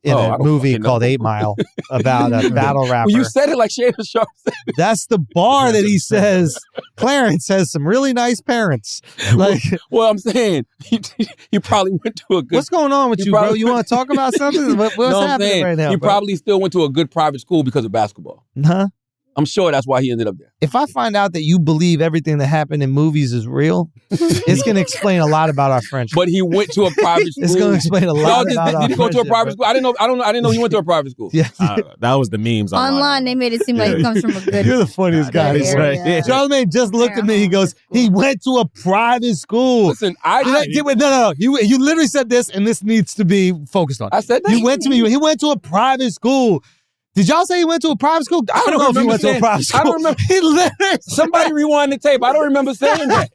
in a movie called 8 Mile about a battle rapper. Well, you said it like Shannon Sharp said it. That's the bar that he says, Clarence has some really nice parents. Like, well, I'm saying, he probably went to a good... What's going on with you, bro? You want to talk about something? What's happening right now, He bro? probably still went to a good private school because of basketball. Huh? I'm sure that's why he ended up there. If I find out that you believe everything that happened in movies is real, it's going to explain a lot about our friendship. But he went to a private school. It's going to explain a lot about our Did he go to a private friendship, school? I didn't know he went to a private school. Yeah. That was the memes Online, they made it seem like he comes from a good. You're the funniest guy. good area. Yeah. Charlamagne just looked at me. He goes, he went to a private school. Listen, No. You literally said this, and this needs to be focused on. I said that. He went to a private school. Did y'all say he went to a private school? I don't know if he went to a private school. I don't remember. He literally Somebody rewind the tape. I don't remember saying that.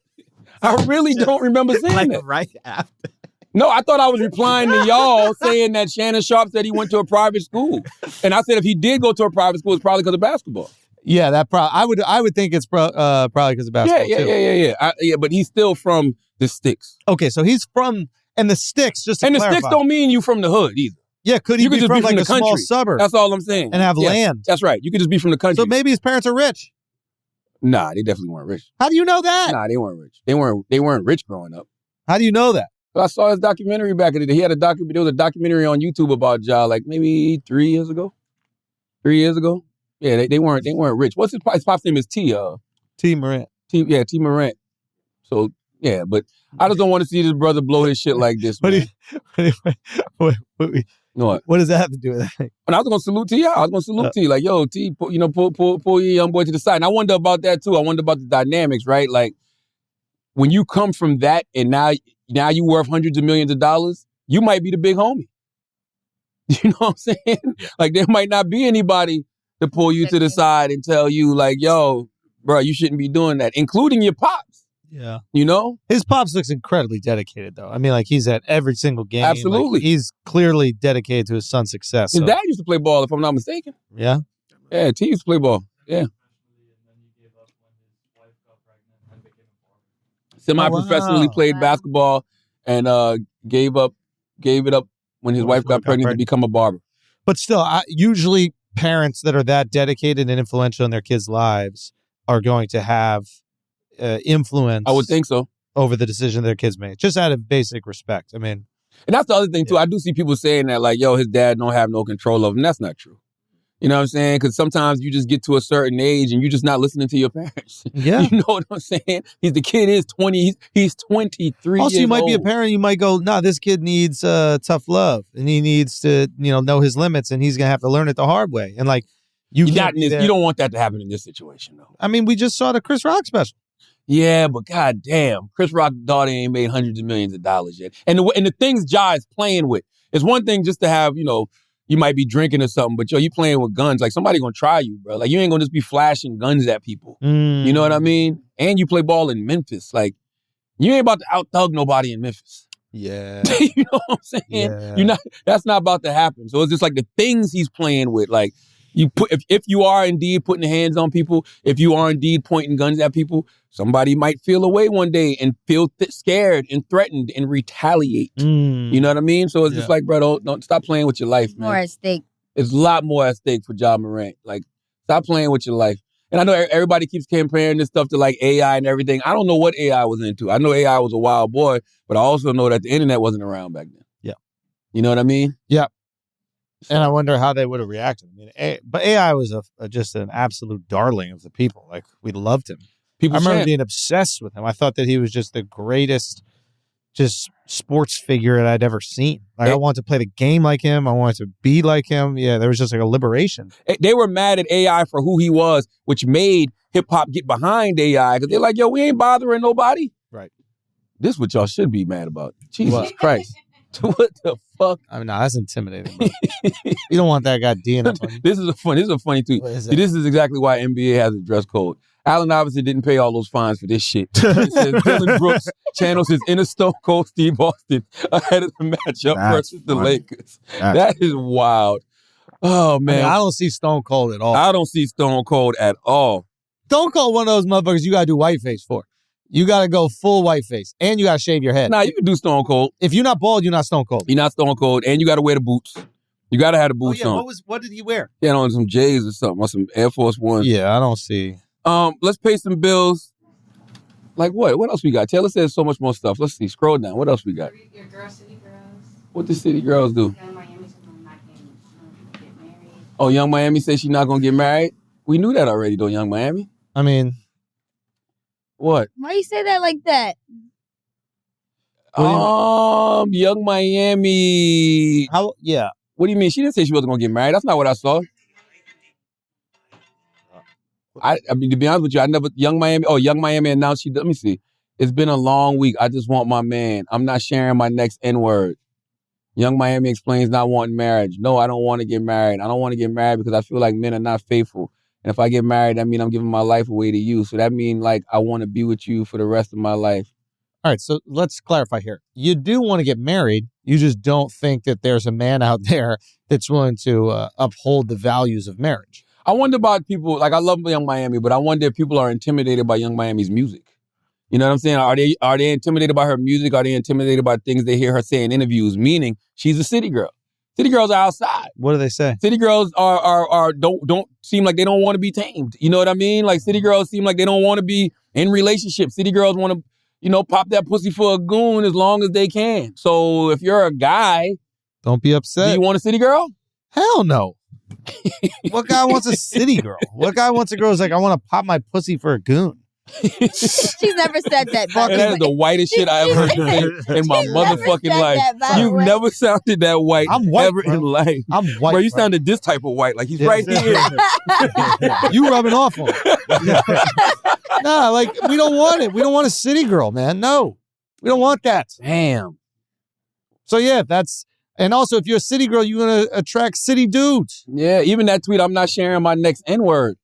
I really don't remember saying that. right after. No, I thought I was replying to y'all saying that Shannon Sharp said he went to a private school. And I said if he did go to a private school, it's probably because of basketball. Yeah, that probably. I would think it's probably because of basketball. Yeah. But he's still from the sticks. Okay, so he's from and the sticks. Just to And the clarify. sticks don't mean you from the hood either. Yeah, could he You could be just from be from like the a small country. suburb That's all I'm saying. and have Yeah, land? That's right. You could just be from the country. So maybe his parents are rich. Nah, they definitely weren't rich. How do you know that? Nah, they weren't rich. They weren't rich growing up. How do you know that? I saw his documentary back in the day. There was a documentary on YouTube about Ja, like maybe 3 years ago. 3 years ago. Yeah, they weren't rich. What's his pop's name is T? T. Morant. T Morant. So yeah, but I just don't want to see this brother blow his shit like this. Man. What does that have to do with that? And I was gonna salute T. I was gonna salute T. Like, yo, T, pull your young boy to the side. And I wonder about that too. I wonder about the dynamics, right? Like, when you come from that and now you worth hundreds of millions of dollars, you might be the big homie. You know what I'm saying? Like, there might not be anybody to pull you to the side and tell you, like, yo, bro, you shouldn't be doing that, including your pops. Yeah. You know? His pops looks incredibly dedicated, though. I mean, like, he's at every single game. Absolutely. Like, he's clearly dedicated to his son's success. His So. dad used to play ball, if I'm not mistaken. Yeah? Yeah, T used to play ball. Yeah. Semi-professionally played basketball and gave it up when his wife got pregnant to become a barber. But still, usually parents that are that dedicated and influential in their kids' lives are going to have influence. I would think so. Over the decision their kids make, just out of basic respect. I mean, and that's the other thing too. I do see people saying that, like, yo, his dad don't have no control of him. That's not true. You know what I'm saying? Because sometimes you just get to a certain age and you're just not listening to your parents. Yeah. You know what I'm saying? The kid is 20. He's 23 also, years you might old. be a parent. You might go, nah, this kid needs tough love. And he needs to, know his limits. And he's going to have to learn it the hard way. And like, you don't want that to happen in this situation, though. I mean, we just saw the Chris Rock special. Yeah, but goddamn, Chris Rock's daughter ain't made hundreds of millions of dollars yet. And the things Ja is playing with, it's one thing just to have, you might be drinking or something, but you playing with guns. Like, somebody gonna try you, bro. Like, you ain't gonna just be flashing guns at people. You know what I mean? And you play ball in Memphis. Like, you ain't about to out-thug nobody in Memphis. Yeah. You know what I'm saying? Yeah. That's not about to happen. So it's just like the things he's playing with. Like, if you are indeed putting hands on people, if you are indeed pointing guns at people, somebody might feel away one day and feel scared and threatened and retaliate. You know what I mean? So it's just like, bro, don't stop playing with your life, man. More at stake. It's a lot more at stake for Ja Morant. Like, stop playing with your life. And I know everybody keeps comparing this stuff to like AI and everything. I don't know what AI was into. I know AI was a wild boy, but I also know that the internet wasn't around back then. Yeah. You know what I mean? Yeah. And I wonder how they would have reacted. I mean, but AI was just an absolute darling of the people. Like, we loved him. I remember being obsessed with him. I thought that he was just the greatest just sports figure that I'd ever seen. Like, I wanted to play the game like him. I wanted to be like him. Yeah, there was just like a liberation. They were mad at AI for who he was, which made hip-hop get behind AI because they're like, yo, we ain't bothering nobody. Right. This is what y'all should be mad about. Jesus Christ. What the fuck? I mean, no, that's intimidating, bro. You don't want that guy D'ing up on you. This is a funny tweet. See, this is exactly why NBA has a dress code. Allen Iverson didn't pay all those fines for this shit. It says Dylan Brooks channels his inner Stone Cold Steve Austin ahead of the matchup versus the Lakers. That is wild. Oh, man. I don't see Stone Cold at all. I don't see Stone Cold at all. Stone Cold, one of those motherfuckers you got to do whiteface for. You got to go full whiteface. And you got to shave your head. Nah, you can do Stone Cold. If you're not bald, you're not Stone Cold. You're not Stone Cold. And you got to wear the boots. You got to have the boots on. What did he wear? Yeah, on some J's or something. Or some Air Force Ones. Yeah, I don't see. Let's pay some bills. Like what? What else we got? Taylor says so much more stuff. Let's see. Scroll down. What else we got? Your girl, City Girls. What the City Girls do? Young Miami said I'm not getting get married. Oh, Young Miami says she's not going to get married? We knew that already, though, Young Miami. I mean, what? Why you say that like that? Young Miami. how? Yeah. What do you mean? She didn't say she wasn't gonna get married. That's not what I saw. I mean, to be honest with you, I never Young Miami. Oh, Young Miami announced she. Let me see. It's been a long week. I just want my man. I'm not sharing my next N-word. Young Miami explains not wanting marriage. No, I don't want to get married. I don't want to get married because I feel like men are not faithful. And if I get married, that means I'm giving my life away to you. So that means like I want to be with you for the rest of my life. All right, so let's clarify here. You do want to get married. You just don't think that there's a man out there that's willing to uphold the values of marriage. I wonder about people, like I love Young Miami, but I wonder if people are intimidated by Young Miami's music. You know what I'm saying? Are they intimidated by her music? Are they intimidated by things they hear her say in interviews? Meaning, she's a city girl. City girls are outside. What do they say? City girls don't seem like they don't want to be tamed. You know what I mean? Like city girls seem like they don't want to be in relationships. City girls want to, pop that pussy for a goon as long as they can. So if you're a guy, don't be upset. Do you want a city girl? Hell no. What guy wants a city girl? What guy wants a girl who's like, I want to pop my pussy for a goon? She's never said that. That is the whitest shit I ever heard in my motherfucking life. You've never sounded that white, I'm white, ever bro. in life. I'm white. Bro, you sounded this type of white. Like he's right here. You rubbing off on him. Nah, like we don't want it. We don't want a city girl, man. No, we don't want that. Damn. So yeah, and also if you're a city girl, you're gonna attract city dudes. Yeah, even that tweet, I'm not sharing my next N-word.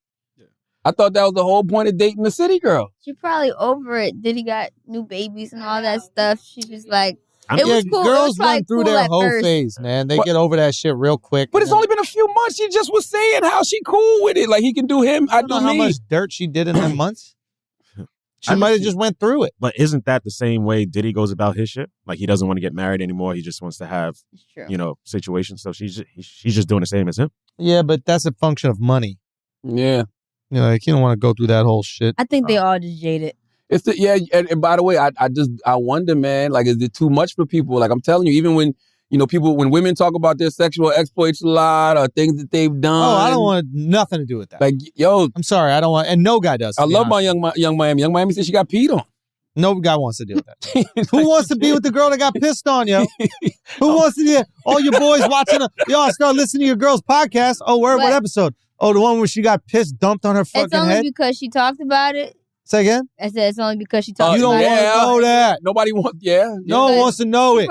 I thought that was the whole point of dating the city girl. She probably over it. Diddy got new babies and all that stuff. She was like, it yeah, was cool. Girls it was run through cool their at whole first. phase, man. They get over that shit real quick. But it's only been a few months. She just was saying how she cool with it. Like he can do him, I don't do know me. how much dirt she did in them months. She might have just went through it. But isn't that the same way Diddy goes about his shit? Like he doesn't want to get married anymore. He just wants to have, situations. So she's just doing the same as him. Yeah, but that's a function of money. Yeah. Like you don't want to go through that whole shit. I think they all just jaded. It's and by the way, I wonder, man, like, is it too much for people? Like, I'm telling you, even when, when women talk about their sexual exploits a lot or things that they've done. Oh, I don't want nothing to do with that. Like, yo. I'm sorry, I don't want, and no guy does. I love my Young Miami. Young Miami said she got peed on. No guy wants to deal with that. Who wants to be with the girl that got pissed on, yo? Who wants to do all your boys watching I start listening to your girl's podcast. Oh, what episode? Oh, the one where she got pissed, dumped on her fucking head? It's only because she talked about it. Say again? I said it's only because she talked you about it. You don't want to know that. Nobody wants, No one wants to know it.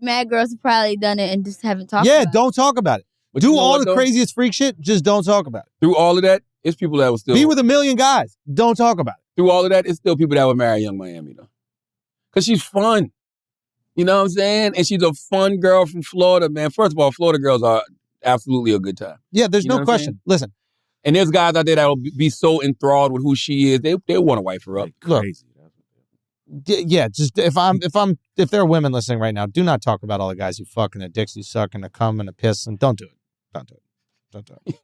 Mad girls have probably done it and just haven't talked about it. Yeah, don't talk about it. But do all the craziest freak shit, just don't talk about it. Through all of that, it's people that will still... Be with a million guys. Don't talk about it. Through all of that, it's still people that would marry Young Miami, though. Because she's fun. You know what I'm saying? And she's a fun girl from Florida, man. First of all, Florida girls are absolutely a good time. Yeah, there's no question. Listen. And there's guys out there that will be so enthralled with who she is, they want to wife her up. Crazy. Yeah, just if there are women listening right now, do not talk about all the guys you fuck and the dicks you suck and the cum and the piss, and don't do it. Don't do it. Don't do it.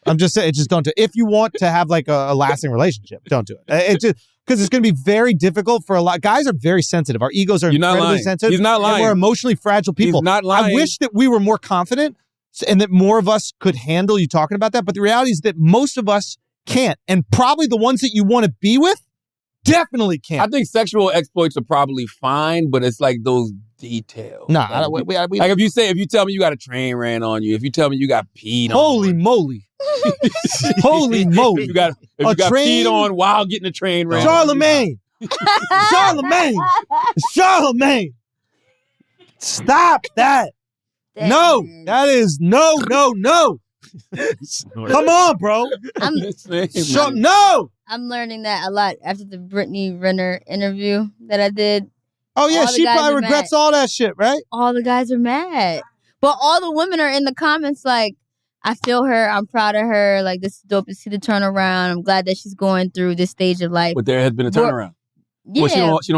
I'm just saying, just don't do it. If you want to have like a lasting relationship, don't do it. It's just because it's going to be very difficult for a lot. Guys are very sensitive. Our egos are incredibly sensitive. He's not lying. And we're emotionally fragile people. He's not lying. I wish that we were more confident and that more of us could handle you talking about that. But the reality is that most of us can't. And probably the ones that you want to be with definitely can't. I think sexual exploits are probably fine, but it's like those details. Nah, like if you tell me you got a train ran on you, if you tell me you got peed on. Holy moly. Holy moly. If you got peed on while getting a train ran Charlemagne. Charlemagne. Stop that. Damn. No, that is no. Come on, bro. No. I'm learning that a lot after the Brittany Renner interview that I did. Oh, yeah, she probably regrets all that shit, right? All the guys are mad. But all the women are in the comments like, I feel her. I'm proud of her. Like, this is dope to see the turnaround. I'm glad that she's going through this stage of life. But there has been a turnaround. Yeah. Well, she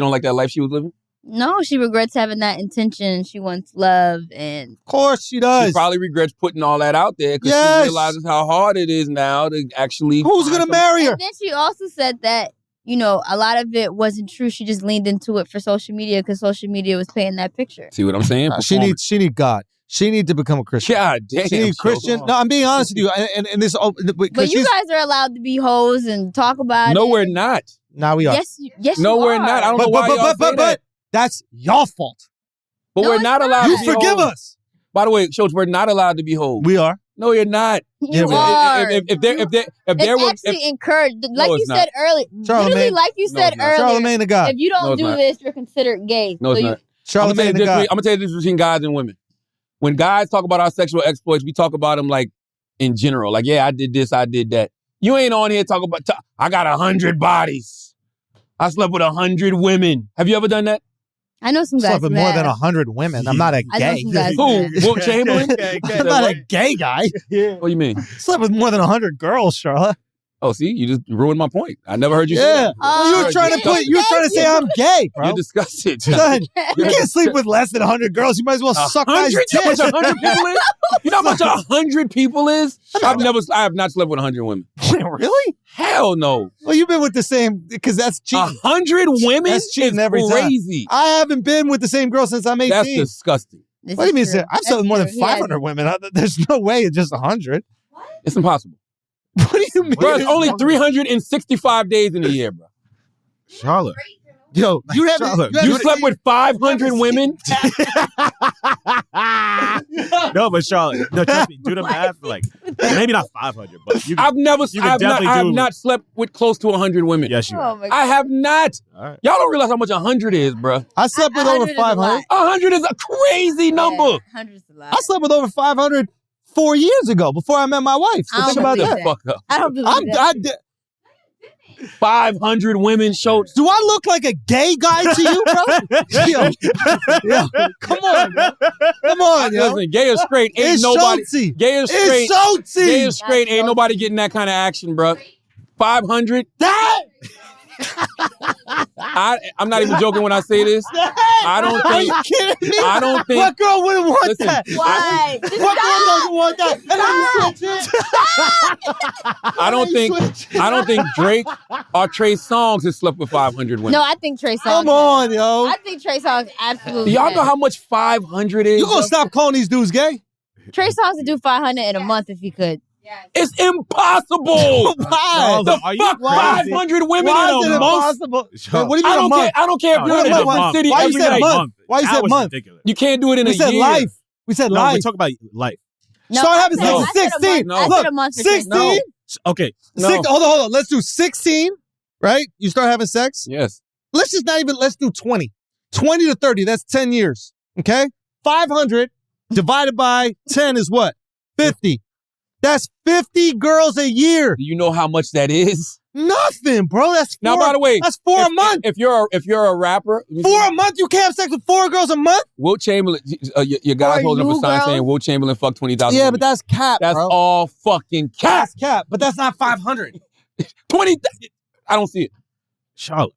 don't like that life she was living? No, she regrets having that intention. She wants love, and of course she does. She probably regrets putting all that out there because she realizes how hard it is now to actually. Who's gonna marry her? And then she also said that you know, a lot of it wasn't true. She just leaned into it for social media because social media was paying that picture. See what I'm saying? She needs God. She needs to become a Christian. God damn. She needs Christian. No, I'm being honest with you. And this. But you guys are allowed to be hoes and talk about it. No, we're not. Now we are. Yes, no, you we're are. not. I don't know why y'all say that. That's y'all fault. But No, we're it's not allowed You to be forgive hoes. us. By the way, Schultz, we're not allowed to be hoes. We are. No, you're not. You are. If there It's was actually encouraged. Like No, you it's said earlier. Charlamagne. Literally, like you No, said it's not. earlier. Charlamagne the God. If you No, don't it's do not. this, you're considered gay. No, it's So not. Charlamagne the God. I'm gonna tell you the difference between guys and women. When guys talk about our sexual exploits, we talk about them like in general. Like, yeah, I did this, I did that. You ain't on here talking about, I got 100 bodies. I slept with 100 women. Have you ever done that? I know some guys Slept with who more have. than 100 women. I'm not a I know gay. some guys Who? who have. Wilt Chamberlain? I'm not a gay guy. What do you mean? Slept with more than 100 girls, Charlotte. Oh, see, you just ruined my point. I never heard you say Yeah. that. Well, you were trying to say I'm gay, bro. You're disgusted. Son, you can't sleep with less than 100 girls. You might as well suck guys' 100? You know how much dicks. 100 people is? You know how much 100 people is? I have not slept with 100 women. Really? Hell no. Well, you've been with the same, because that's cheating. 100 women That's cheating is every time. crazy. I haven't been with the same girl since I'm 18. That's disgusting. This What do you mean? is true. I've slept with more than That's true. 500 women. There's no way it's just 100. It's impossible. What do you mean? Bro, it's only 365 days in a year, bro. Charlotte. Yo, you haven't. Charlotte, You slept with 500 women? No, but Charlotte, no, trust me, do the math. Like, maybe not 500, but you. I have definitely not slept with close to 100 women. Yes, you. Oh my God. I have not. All right. Y'all don't realize how much 100 is, bro. I slept with 100 over is a 500. lot. 100 is a crazy number. Yeah, 100's a lot. I slept with over 500 4 years ago before I met my wife. So I think don't about believe that. that. Fuck up. I don't believe that. 500 women showed. Do I look like a gay guy to you, bro? yo, come on, bro. Come on, yo. Listen, gay or straight, ain't It's nobody. Schultzy. Gay or straight, It's Schultzy. gay or straight, ain't nobody getting that kind of action, bro. 500. That. I'm not even joking when I say this. I don't Are you think. kidding me? I don't think. What girl wouldn't want Listen, that? Why? What girl doesn't want that? And then you switch it. I don't think Drake or Trey Songz has slept with 500 women. No, I think Trey Songz. Come on, yo. I think Trey Songz Do absolutely. y'all know has. how much 500 is? You gonna stop calling these dudes gay? Trey Songz would do 500 in a month if he could. It's impossible. Why? The Are you fuck, crazy? 500 women Why in is a it month? impossible? Sure. What do you I mean a don't month? care. I don't care if No, you're in a no, different month. city Why you every said night. month? Why you That said was month? ridiculous. You can't do it in We a said year. life. We said No, life. we talk about life. No, Start I having said- sex I at said a 16. month. I No. said a month for Trey 16? Songz. Okay. No. Hold on. Let's do 16, right? You start having sex. Yes. Let's do 20. 20 to 30, that's 10 years. Okay? 500 divided by 10 is what? 50. That's 50 girls a year. Do you know how much that is? Nothing, bro. That's Now, four. by the way, That's four a month. If you're a rapper, 4 a month? You can't have sex with 4 girls a month? Wilt Chamberlain, your guys Or holding up a you, sign girl. saying Wilt Chamberlain fucked 20,000. Yeah, women. but that's cap, That's bro. all fucking cap. That's cap, but that's not 500. 20. I don't see it. Charlotte,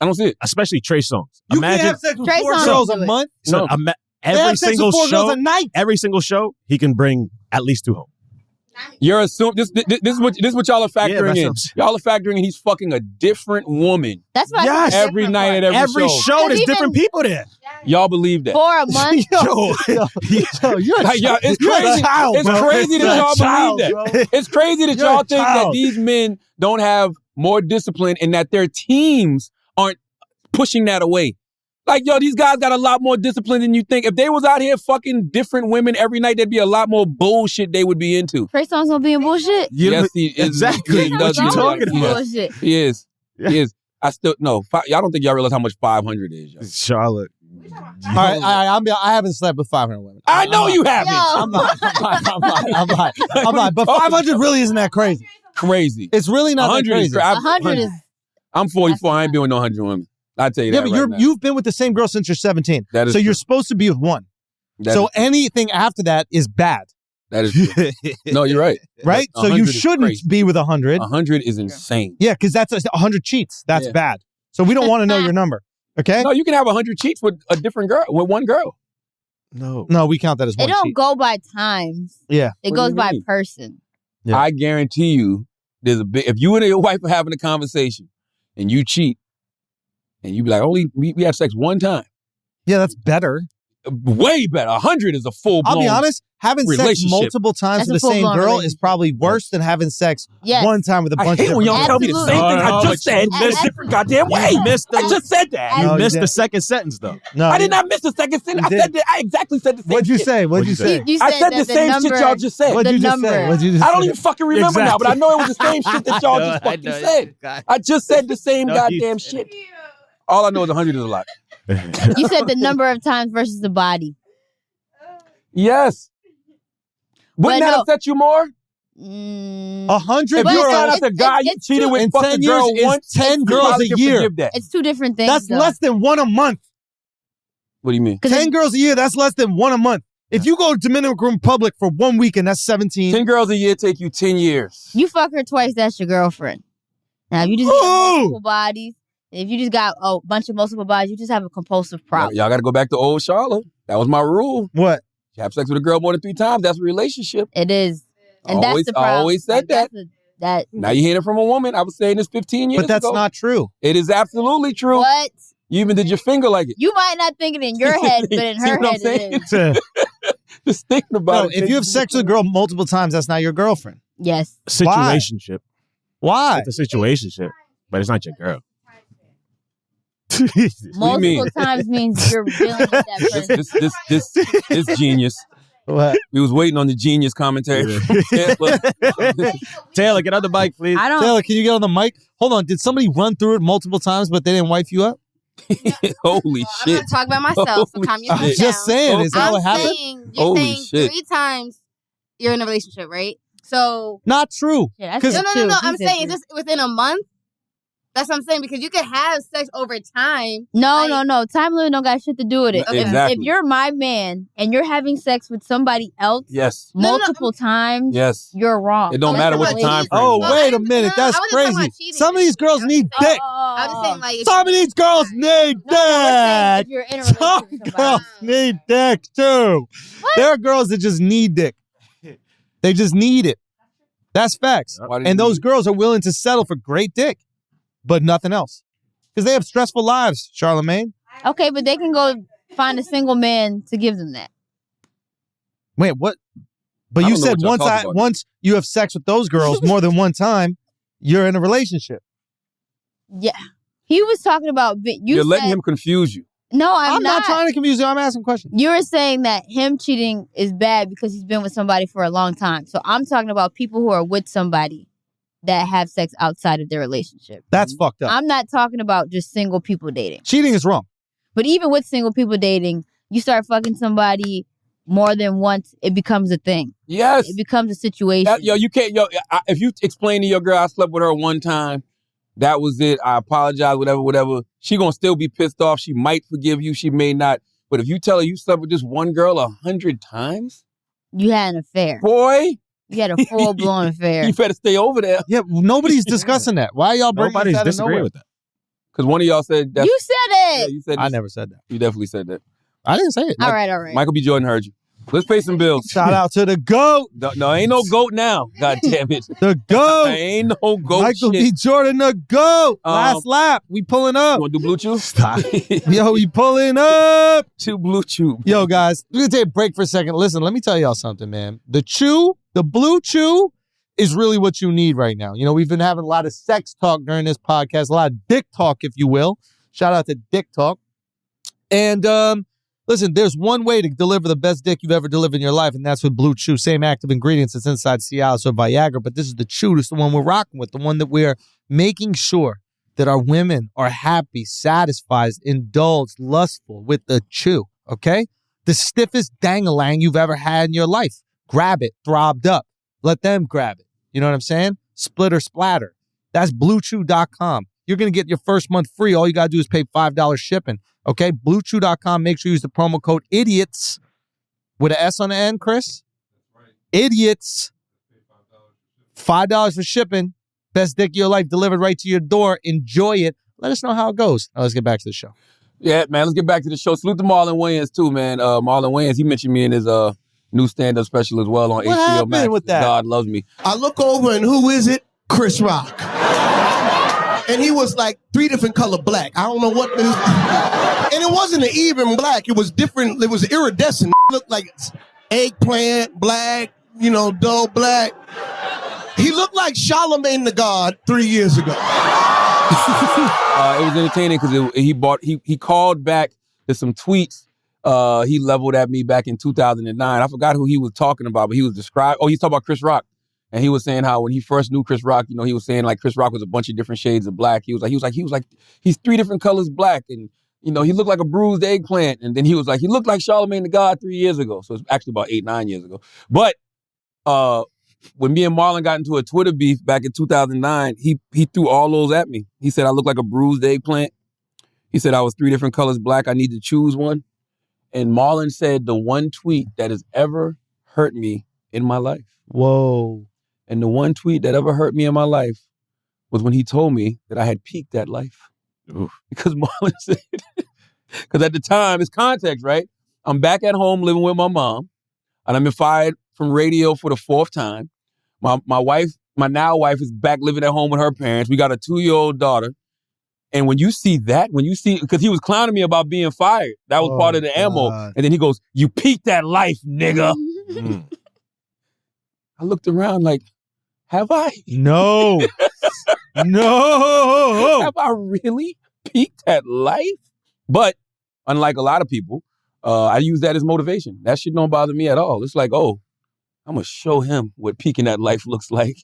I don't see it. especially Trey Songz. You Imagine can't have sex with Trey 4 Songz girls a do it. month? so, No. They every have sex single with 4 girls show. a night. Every single show, he can bring at least 2 home. You're assuming this is what y'all are factoring that's in. what I'm saying. Y'all are factoring in he's fucking a different woman That's why Yes. I every night at every show. show, there's Even- different people there. Y'all believe that? for a month. Yo, you're Like, y'all, it's you're crazy. a child, It's bro. crazy You're that a y'all child, believe bro. that. It's crazy that You're y'all a think that child. these men don't have more discipline and that their teams aren't pushing that away. Like, yo, these guys got a lot more discipline than you think. If they was out here fucking different women every night, there'd be a lot more bullshit they would be into. Trey Songz gonna be in bullshit. Yes, he is. exactly. He What does you be talking like- about? Bullshit. He is. He is. I still no. Y'all don't think y'all realize how much 500 is. Yo. Charlotte. All right, I haven't slept with 500 women. I know you haven't. Yo. I'm not. But 500 really isn't that crazy. Crazy. It's really not that 100 is crazy. cra- 100 is. I'm 44. I ain't been with no 100 women. I tell you Yeah, that. but right now. you've been with the same girl since you're 17. That is so you're true. supposed to be with one. That So is true. anything after that is bad, That is true. No, you're right. right? So 100 you is shouldn't crazy. be with 100. 100 is insane. Yeah, because that's 100 cheats. That's Yeah. bad. So we don't want to know your number. Okay? No, you can have 100 cheats with a different girl, with one girl. No. No, we count that as It one don't cheat. go by times. Yeah. It What do goes you by mean? person. Yeah. I guarantee you, there's a big. If you and your wife are having a conversation, and you cheat, and you be like, we had sex one time. Yeah, that's better. Way better. 100 is a full blown. I'll be honest, having sex multiple times That's with a the same full-blown girl is probably worse than having sex one time with a bunch of hate when y'all tell me the same thing I just said in a different goddamn way. I just said that. You missed the second sentence, though. No, I did not miss the second sentence. I exactly said the same What'd you shit. say? What'd you say? I said the same shit y'all just said. What'd you just say? What'd you just I don't say? even fucking remember now, but I know it was the same shit that y'all just fucking said. I just said the same goddamn shit. All I know is 100 is a lot. You said the number of times versus the body. Yes. Wouldn't that upset you more? 100 If you found out the guy you cheated with fucked the girl once, 10 girls a year. It's two different things. That's less than one a month. What do you mean? 10 girls a year, that's less than one a month. If you go to Dominican Republic for 1 week and that's 17. 10 girls a year take you 10 years. You fuck her twice, that's your girlfriend. Now, if you just got multiple bodies, if you just got a bunch of multiple bodies, you just have a compulsive problem. Y'all got to go back to old Charlotte. That was my rule. What? You have sex with a girl more than 3 times, that's a relationship. It is. And that's the problem. I always said that. Now you hearing it from a woman. I was saying this 15 years ago. But that's not true. It is absolutely true. What? You even did your finger like it. You might not think it in your head, but in her head it is. Just thinking about it. If you have sex with a girl multiple times, that's not your girlfriend. Yes. Situationship. Why? It's a situationship, but it's not your girl. Multiple times means you're dealing with that person. This genius. What? We was waiting on the genius commentary. Taylor, get on the mic, please. Taylor, can you get on the mic? Hold on. Did somebody run through it multiple times, but they didn't wipe you up? Holy shit. I'm going to talk about myself, so calm yourself down. Just saying. Is that what happened? You're saying 3 times you're in a relationship, right? So. Not true. Yeah, no. I'm saying, is this within a month? That's what I'm saying, because you could have sex over time. No. Time limit don't got shit to do with it. Exactly. If you're my man and you're having sex with somebody else multiple times, you're wrong. It don't matter what the time frame. Oh, wait a minute. That's crazy. Some of these girls need dick. I was just saying, like, some of these girls need dick. You're in a some girls need dick too. There are girls that just need dick. They just need it. That's facts. And those girls are willing to settle for great dick, but nothing else. Because they have stressful lives, Charlamagne. Okay, but they can go find a single man to give them that. Wait, what? But you said once you have sex with those girls more than one time, you're in a relationship. Yeah. He was talking about... You're letting him confuse you. No, I'm not trying to confuse you. I'm asking questions. You were saying that him cheating is bad because he's been with somebody for a long time. So I'm talking about people who are with somebody that have sex outside of their relationship. That's fucked up. I'm not talking about just single people dating. Cheating is wrong. But even with single people dating, you start fucking somebody more than once, it becomes a thing. Yes. It becomes a situation. You can't, if you explain to your girl I slept with her one time, that was it, I apologize, whatever, she gonna still be pissed off. She might forgive you, she may not. But if you tell her you slept with this one girl 100 times? You had an affair. Boy. You had a full-blown affair. You better stay over there. Yeah, nobody's discussing that. Why are y'all bringing that out of nowhere? with that. Because one of y'all said that. You said it. Yeah, you said I never said that. You definitely said that. I didn't say it. All right. Michael B. Jordan heard you. Let's pay some bills. Shout out to the GOAT. No, ain't no GOAT now. God damn it. The GOAT. Ain't no GOAT Michael shit. B. Jordan, the GOAT. Last lap. We pulling up. You want to do Blue Chew? Stop. Yo, we pulling up. To Blue Chew. Yo, guys, we're going to take a break for a second. Listen, let me tell y'all something, man. The Blue Chew is really what you need right now. You know, we've been having a lot of sex talk during this podcast, a lot of dick talk, if you will. Shout out to Dick Talk. And, listen, there's one way to deliver the best dick you've ever delivered in your life, and that's with Blue Chew. Same active ingredients that's inside Cialis or Viagra, but this is the Chew. This is the one we're rocking with, the one that we're making sure that our women are happy, satisfied, indulged, lustful with the Chew, okay? The stiffest dang-a-lang you've ever had in your life. Grab it, throbbed up. Let them grab it. You know what I'm saying? Split or splatter. That's BlueChew.com. You're going to get your first month free. All you got to do is pay $5 shipping. Okay? BlueChew.com. Make sure you use the promo code IDIOTS with an S on the end, Chris. That's right. IDIOTS. $5 for shipping. Best dick of your life delivered right to your door. Enjoy it. Let us know how it goes. Now let's get back to the show. Yeah, man. Let's get back to the show. Salute to Marlon Wayans, too, man. Marlon Wayans, he mentioned me in his new stand-up special as well on HBO Max. With that? God Loves Me. I look over and who is it? Chris Rock. And he was like 3 different color black. I don't know what it is. And it wasn't an even black. It was different. It was iridescent. It looked like eggplant, black, dull black. He looked like Charlemagne the God 3 years ago. It was entertaining because he called back to some tweets he leveled at me back in 2009. I forgot who he was talking about, but he was he's talking about Chris Rock. And he was saying how when he first knew Chris Rock, he was saying like Chris Rock was a bunch of different shades of black. He was like he's 3 different colors black, and he looked like a bruised eggplant. And then he was like, he looked like Charlemagne the God 3 years ago. So it's actually about 8-9 years ago. But when me and Marlon got into a Twitter beef back in 2009, he threw all those at me. He said I looked like a bruised eggplant. He said I was 3 different colors black. I need to choose one. And Marlon said the one tweet that has ever hurt me in my life. Whoa. And the one tweet that ever hurt me in my life was when he told me that I had peaked at life. Oof. Because Marlon said, because at the time, it's context, right? I'm back at home living with my mom, and I'm fired from radio for the 4th time. My now wife is back living at home with her parents. We got a 2-year-old daughter. And when you see, because he was clowning me about being fired. That was part of the ammo. And then he goes, you peaked at life, nigga. I looked around like, have I? No. No. Have I really peaked at life? But unlike a lot of people, I use that as motivation. That shit don't bother me at all. It's like, I'm going to show him what peaking at life looks like.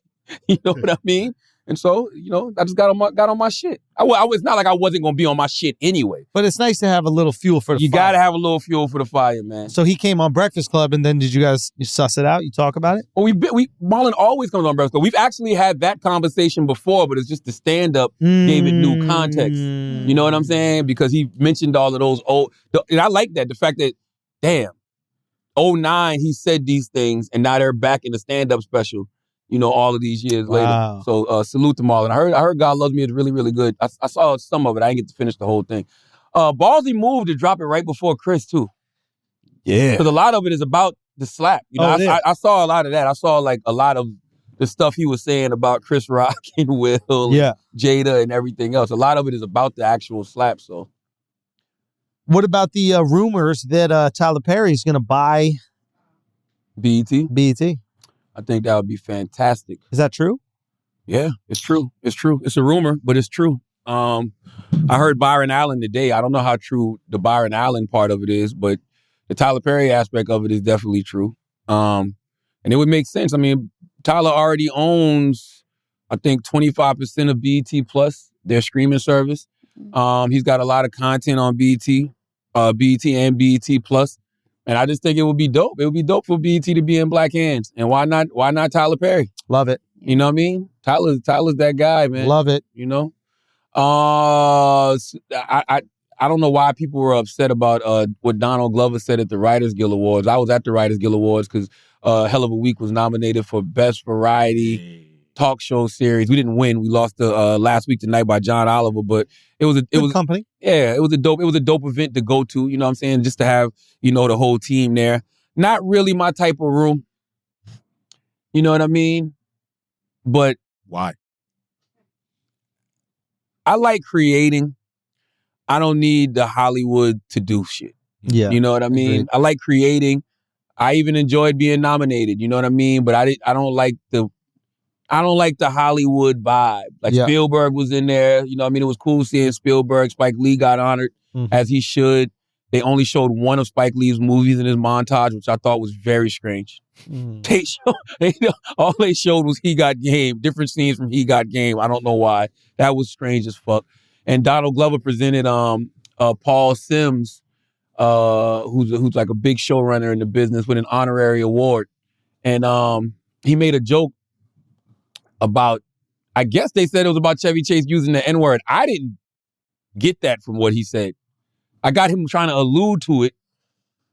You know what I mean? And so, I just got on my shit. It's not like I wasn't going to be on my shit anyway. But it's nice to have a little fuel for the fire. You got to have a little fuel for the fire, man. So he came on Breakfast Club, and then did you guys suss it out? You talk about it? Well, Marlon always comes on Breakfast Club. We've actually had that conversation before, but it's just the stand-up gave it new context. You know what I'm saying? Because he mentioned all of those and I like that. The fact that, damn, 2009, he said these things, and now they're back in the stand-up special. All of these years later. So salute to Marlon. I heard God Loves Me is really, really good. I saw some of it. I didn't get to finish the whole thing. Ballsy moved to drop it right before Chris, too. Yeah. Because a lot of it is about the slap. I saw a lot of that. I saw like a lot of the stuff he was saying about Chris Rock and Will and Jada and everything else. A lot of it is about the actual slap, so. What about the rumors that Tyler Perry is going to buy BET? BET. I think that would be fantastic. Is that true? Yeah, it's true. It's true. It's a rumor, but it's true. I heard Byron Allen today. I don't know how true the Byron Allen part of it is, but the Tyler Perry aspect of it is definitely true. And it would make sense. I mean, Tyler already owns, I think, 25% of BET Plus, their streaming service. He's got a lot of content on BET and BET Plus. And I just think it would be dope. It would be dope for BET to be in black hands. And why not Tyler Perry? Love it. You know what I mean? Tyler's that guy, man. Love it. I don't know why people were upset about what Donald Glover said at the Writers Guild Awards. I was at the Writers Guild Awards because Hell of a Week was nominated for Best Variety Talk Show Series. We didn't win. We lost the Last Week Tonight by John Oliver, but it was company. Yeah, it was a dope event to go to, you know what I'm saying? Just to have, the whole team there. Not really my type of room. You know what I mean? But why? I like creating. I don't need the Hollywood to do shit. Yeah. You know what I mean? Agreed. I like creating. I even enjoyed being nominated, you know what I mean? But I don't like the Hollywood vibe. Like Spielberg was in there, you know what I mean? It was cool seeing Spielberg. Spike Lee got honored as he should. They only showed one of Spike Lee's movies in his montage, which I thought was very strange. All they showed was He Got Game, different scenes from He Got Game. I don't know why. That was strange as fuck. And Donald Glover presented Paul Sims, who's like a big showrunner in the business, with an honorary award. And he made a joke about, I guess they said it was about Chevy Chase using the N-word. I didn't get that from what he said. I got him trying to allude to it,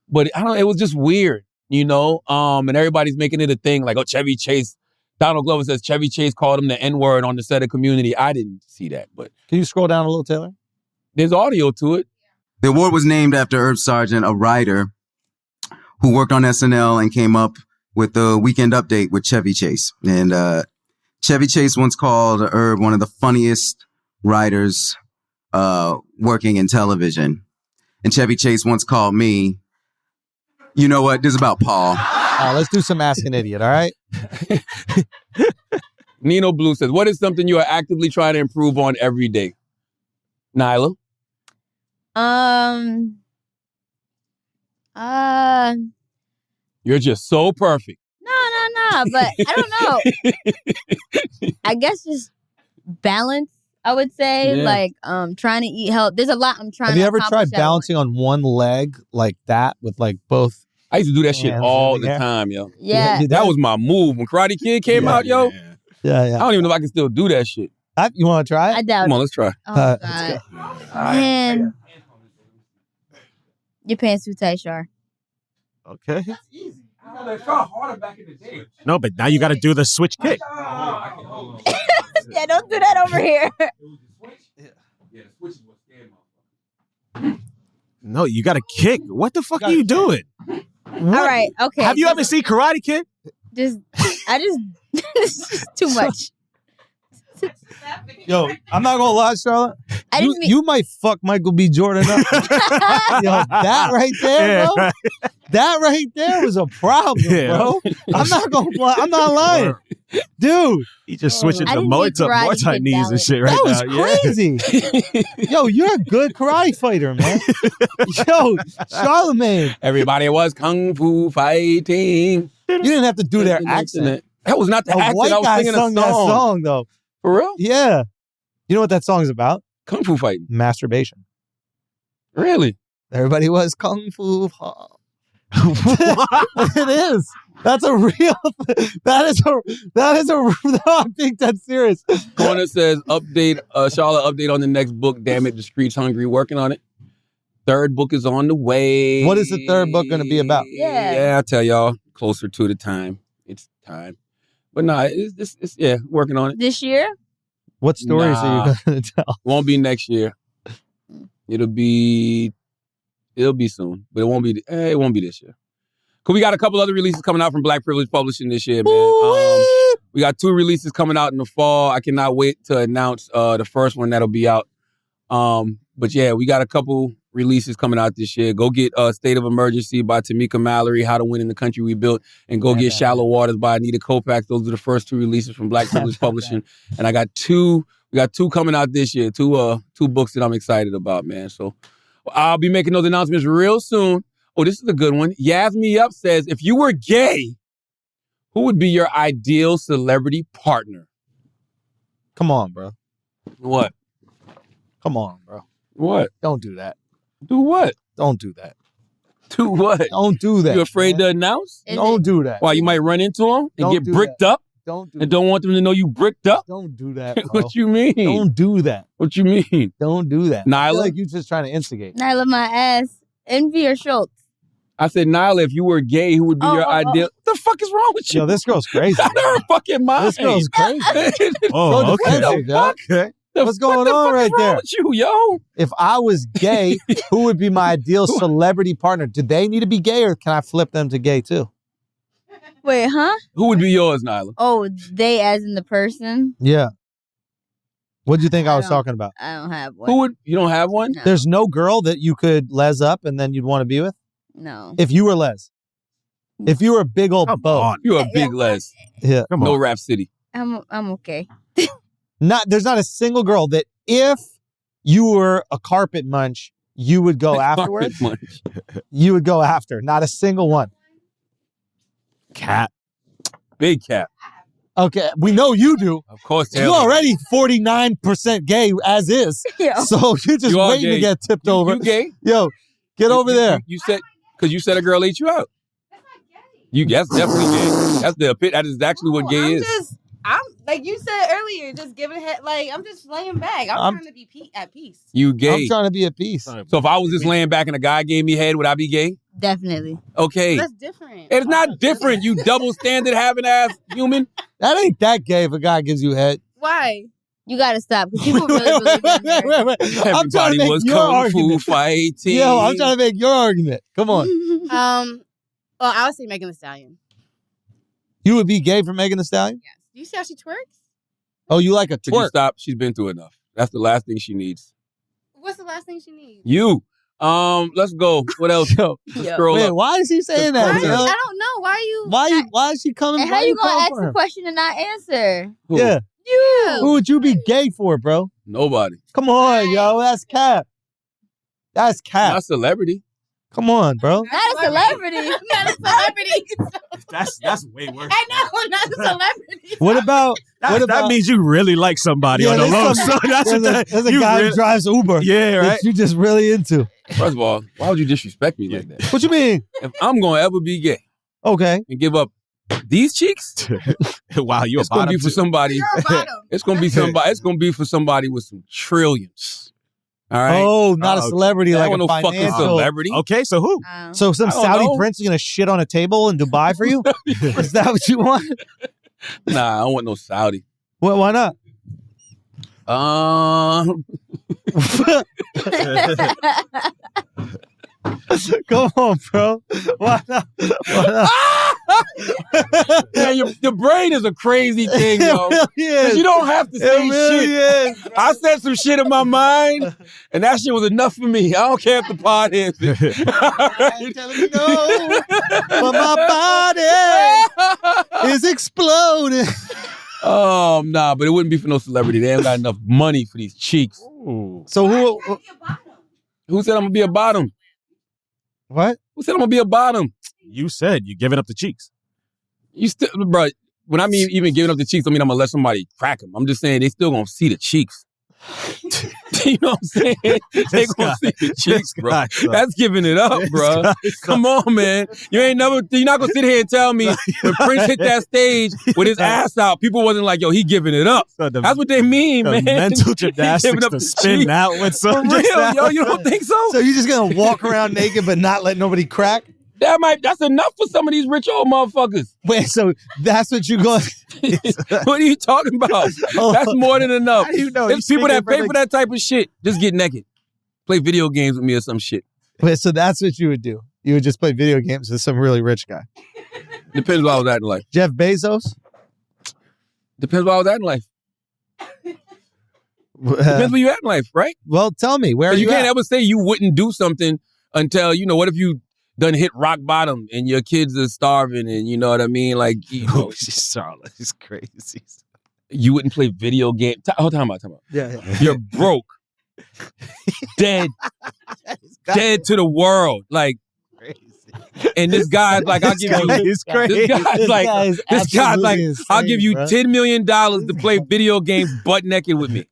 but it was just weird, and everybody's making it a thing like, Chevy Chase. Donald Glover says Chevy Chase called him the N-word on the set of Community. I didn't see that, but. Can you scroll down a little, Taylor? There's audio to it. The award was named after Herb Sargent, a writer who worked on SNL and came up with the Weekend Update with Chevy Chase. And Chevy Chase once called Herb one of the funniest writers working in television. And Chevy Chase once called me, you know what? This is about Paul. Let's do some Ask an Idiot, all right? Nino Blue says, what is something you are actively trying to improve on every day? Nyla? You're just so perfect. No, but I don't know. I guess just balance, I would say. Yeah. Like, trying to eat health. There's a lot I'm trying to Have you ever accomplish tried balancing on one leg like that with like both? I used to do that shit hands all in the the air? time, yo. Yeah. That was my move. When Karate Kid came out, yo, Yeah, I don't even know if I can still do that shit. You want to try it? I doubt Come it. on, let's try. Oh, Let's God. go. Man. Your pants too tight, Shar. Okay. That's easy. I felt harder back in the day. No, but now you got to do the switch kick. Yeah, don't do that over here. Yeah, the switch is what scared my. No, you got to kick. What the fuck are you doing? All right, okay. Have you ever seen Karate Kid? This is just too much. Yo, I'm not gonna lie, Charlotte. You might fuck Michael B. Jordan up. Yo, that right there, bro. That right there was a problem, bro. I'm not lying, dude. He just switching I to didn't Muay get Karate Thai Kid knees and balance. shit right That now. was crazy. Yo, you're a good karate fighter, man. Yo, Charlemagne. Everybody was kung fu fighting. You didn't have to do their accent. That was not the A accent. white I was guy singing sung a that song. song, though. For real? Yeah. You know what that song is about? Kung fu fighting. Masturbation. Really? Everybody was kung fu. It is. That's a real. That is a. No, I'm being dead serious. Corner says update. Charlotte update on the next book. Damn it, the streets hungry. Working on it. Third book is on the way. What is the third book going to be about? Yeah, I'll tell y'all closer to the time. It's time. But no, it's working on it. This year? What stories are you going to tell? Won't be next year. It'll be soon, but it won't be this year. Cause we got a couple other releases coming out from Black Privilege Publishing this year, man. We got 2 releases coming out in the fall. I cannot wait to announce the first one that'll be out. But yeah, we got a couple releases coming out this year. Go get State of Emergency by Tamika Mallory, How to Win in the Country We Built, and go get Shallow Waters by Anita Kopax. Those are the first 2 releases from Black Privilege Publishing. And I got we got 2 coming out this year, 2 books that I'm excited about, man. So I'll be making those announcements real soon. Oh, this is a good one. Yaz Me Up says, if you were gay, who would be your ideal celebrity partner? Come on, bro. What? Come on, bro. What? Don't do that. Do what? Don't do that. Do what? Don't do that. You afraid to announce? Don't do that. Why, you might run into them and Don't get do bricked that. up? Don't do and don't want them to know you bricked up? Don't do that, bro. What you mean? Don't do that. What you mean? Don't do that. I Nyla? feel like you're just trying to instigate. Nyla, my ass. Envy or Schultz? I said, Nyla, if you were gay, who would be your ideal? What the fuck is wrong with you? Yo, this girl's crazy. Out of her fucking mind. This girl's crazy. Oh, So defensive, yo. Okay. What's going on right there? With you, yo? If I was gay, who would be my ideal celebrity partner? Do they need to be gay, or can I flip them to gay too? Wait, huh? Who would be yours, Nyla? Oh, they as in the person? Yeah. What do you think I was talking about? I don't have one. You don't have one? No. There's no girl that you could les up and then you'd want to be with? No. If you were Les. If you were a big old bow. You're a big Les. Yeah. No Rap City. I'm okay. There's not a single girl that if you were a carpet munch, you would go afterwards. Carpet munch. You would go after. Not a single one. Cat. Big Cat. Okay, we know you do. Of course. You're already 49% gay as is. Yeah. So you're just You are waiting gay. to get tipped over. You gay? Yo, get over there. You said, because you said a girl ate you out. That's definitely gay. That is actually what gay is. I'm like you said earlier, just giving head. Like I'm just laying back. I'm trying to be at peace. You gay. I'm trying to be at peace. So if I was just laying back and a guy gave me head, would I be gay? Definitely. Okay. That's different. It's not different, you double standard having ass human. That ain't that gay if a guy gives you head. Why? You gotta stop because people really believe in her. Wait. I'm trying Everybody to make was your kung fu argument. fighting. Yo, I'm trying to make your argument. Come on. Well, I would say Megan Thee Stallion. You would be gay for Megan Thee Stallion? Yes. Do you see how she twerks? Oh, you like a Could you twerk? stop? She's been through enough. That's the last thing she needs. What's the last thing she needs? You. Let's go. What else? Yo, scroll wait, up. why is he saying that? I yo? don't know. Why are you? Why is she coming? And why how you gonna calling ask for the her? question and not answer? Who? Yeah. You. Who would you be gay for, bro? Nobody. Come on, yo. That's cap. That's cap. Not celebrity. Come on, bro. Not a celebrity. Not a celebrity. That's way worse. I know, not a celebrity. What about That means you really like somebody on the low. So that's there's a guy who drives Uber. Yeah, right. That you just really into. First of all, why would you disrespect me like that? What you mean? If I'm gonna ever be gay Okay. and give up these cheeks, wow, you it's gonna be for somebody. You're a bottom. It's gonna be somebody. It's gonna be for somebody with some trillions. All right. Oh, not a celebrity, I like don't a want no fucking financial. celebrity. Okay, so who? So some I don't Saudi know. prince is gonna shit on a table in Dubai for you? Is that what you want? Nah, I don't want no Saudi. Well, why not? Come on, bro. Why not? Why not? Man, your brain is a crazy thing, yo. It really is. 'Cause you don't have to It say really shit. is. I said some shit in my mind, and that shit was enough for me. I don't care if the pod ends it. I ain't telling you no, but my body is exploding. Oh, nah, but it wouldn't be for no celebrity. They ain't got enough money for these cheeks. So Who said I'm gonna be a bottom? What? Who said I'm gonna be a bottom? You said you giving up the cheeks. You still, bro. When I mean even giving up the cheeks, I mean I'm gonna let somebody crack them. I'm just saying they still gonna see the cheeks. You know what I'm saying? They gonna see the cheeks, bro. That's giving it up, bro. Come on, man. You're not gonna sit here and tell me when Prince hit that stage with his ass out, people wasn't like, yo, he giving it up. That's what they mean, man. Mental gymnastics to spin out with For some. real, yo. You don't think so? So you're just gonna walk around naked but not let nobody crack? That's enough for some of these rich old motherfuckers. Wait, so that's what you going? What are you talking about? That's more than enough. How do you know? There's You people that speaking pay for that type of shit. Just get naked. Play video games with me or some shit. Wait, so that's what you would do? You would just play video games with some really rich guy? Depends where I was at in life. Jeff Bezos? Depends where I was at in life. Depends where you at in life, right? Well, tell me, where are you you can't at? ever say you wouldn't do something until, what if you done hit rock bottom and your kids are starving and you know what I mean? Like, Charlotte is crazy. You wouldn't play video games. Hold on, time out. Yeah. You're broke. Dead to the world. Like, and this guy's like, I'll give you. This guy's like, I'll give you $10 million to play video games butt naked with me.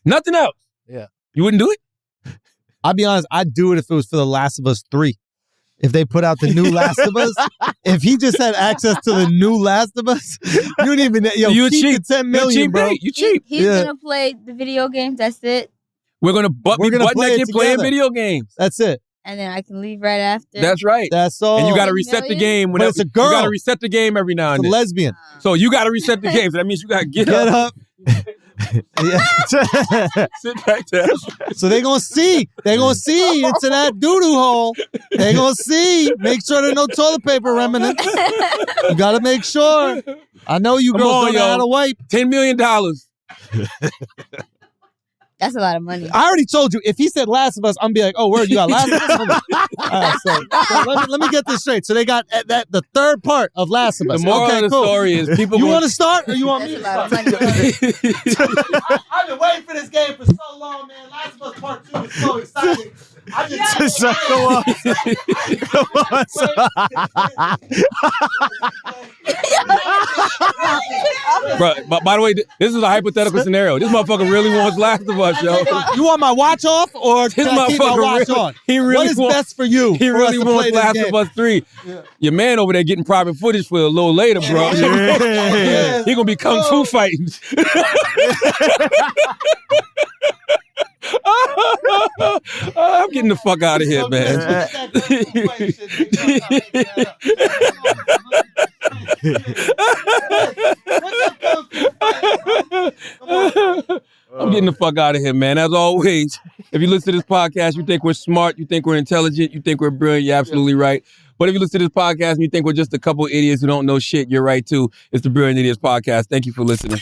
Nothing else. Yeah. You wouldn't do it? I'll be honest, I'd do it if it was for The Last of Us 3. If they put out the new Last of Us, if he just had access to the new Last of Us, you wouldn't even, you keep cheap. the $10 million, You're cheap, bro. You cheap. He's gonna play the video games. That's it. We're gonna be butt play naked it playing together. video games. That's it. And then I can leave right after. That's right. That's all. And you got to $10 reset the million? game But whenever. it's a girl. You got to reset the game every now It's and a then. lesbian. So you got to reset the game. So that means you got to get up. Yeah. Sit back down. So they're going to see. They're going to see into that doo-doo hole. They're going to see. Make sure there's no toilet paper remnants. You got to make sure. I know you Come girls on, don't know how to wipe. $10 million. That's a lot of money. I already told you, if he said Last of Us, I'm be like, oh, word, you got Last of Us? Hold on. All right, so let me get this straight. So they got the third part of Last of Us. The moral of the story is people. You want to start or you want me That's to a lot start? of money. I've been waiting for this game for so long, man. Last of Us Part 2 is so exciting. I just Bro, by the way, this is a hypothetical scenario. This motherfucker really wants Last of Us, yo. You want my watch off or This can I keep my motherfucker watch really, on? he really What is wants, best for you? He for really us to play wants this Last game? of Us 3. Your man over there getting private footage for a little later, bro. Yeah. He gonna be kung fu fighting. I'm getting the fuck out of here, man. I'm getting the fuck out of here, man. As always, if you listen to this podcast, you think we're smart, you think we're intelligent, you think we're brilliant, you're absolutely right. But if you listen to this podcast and you think we're just a couple idiots who don't know shit, you're right too. It's the Brilliant Idiots Podcast. Thank you for listening.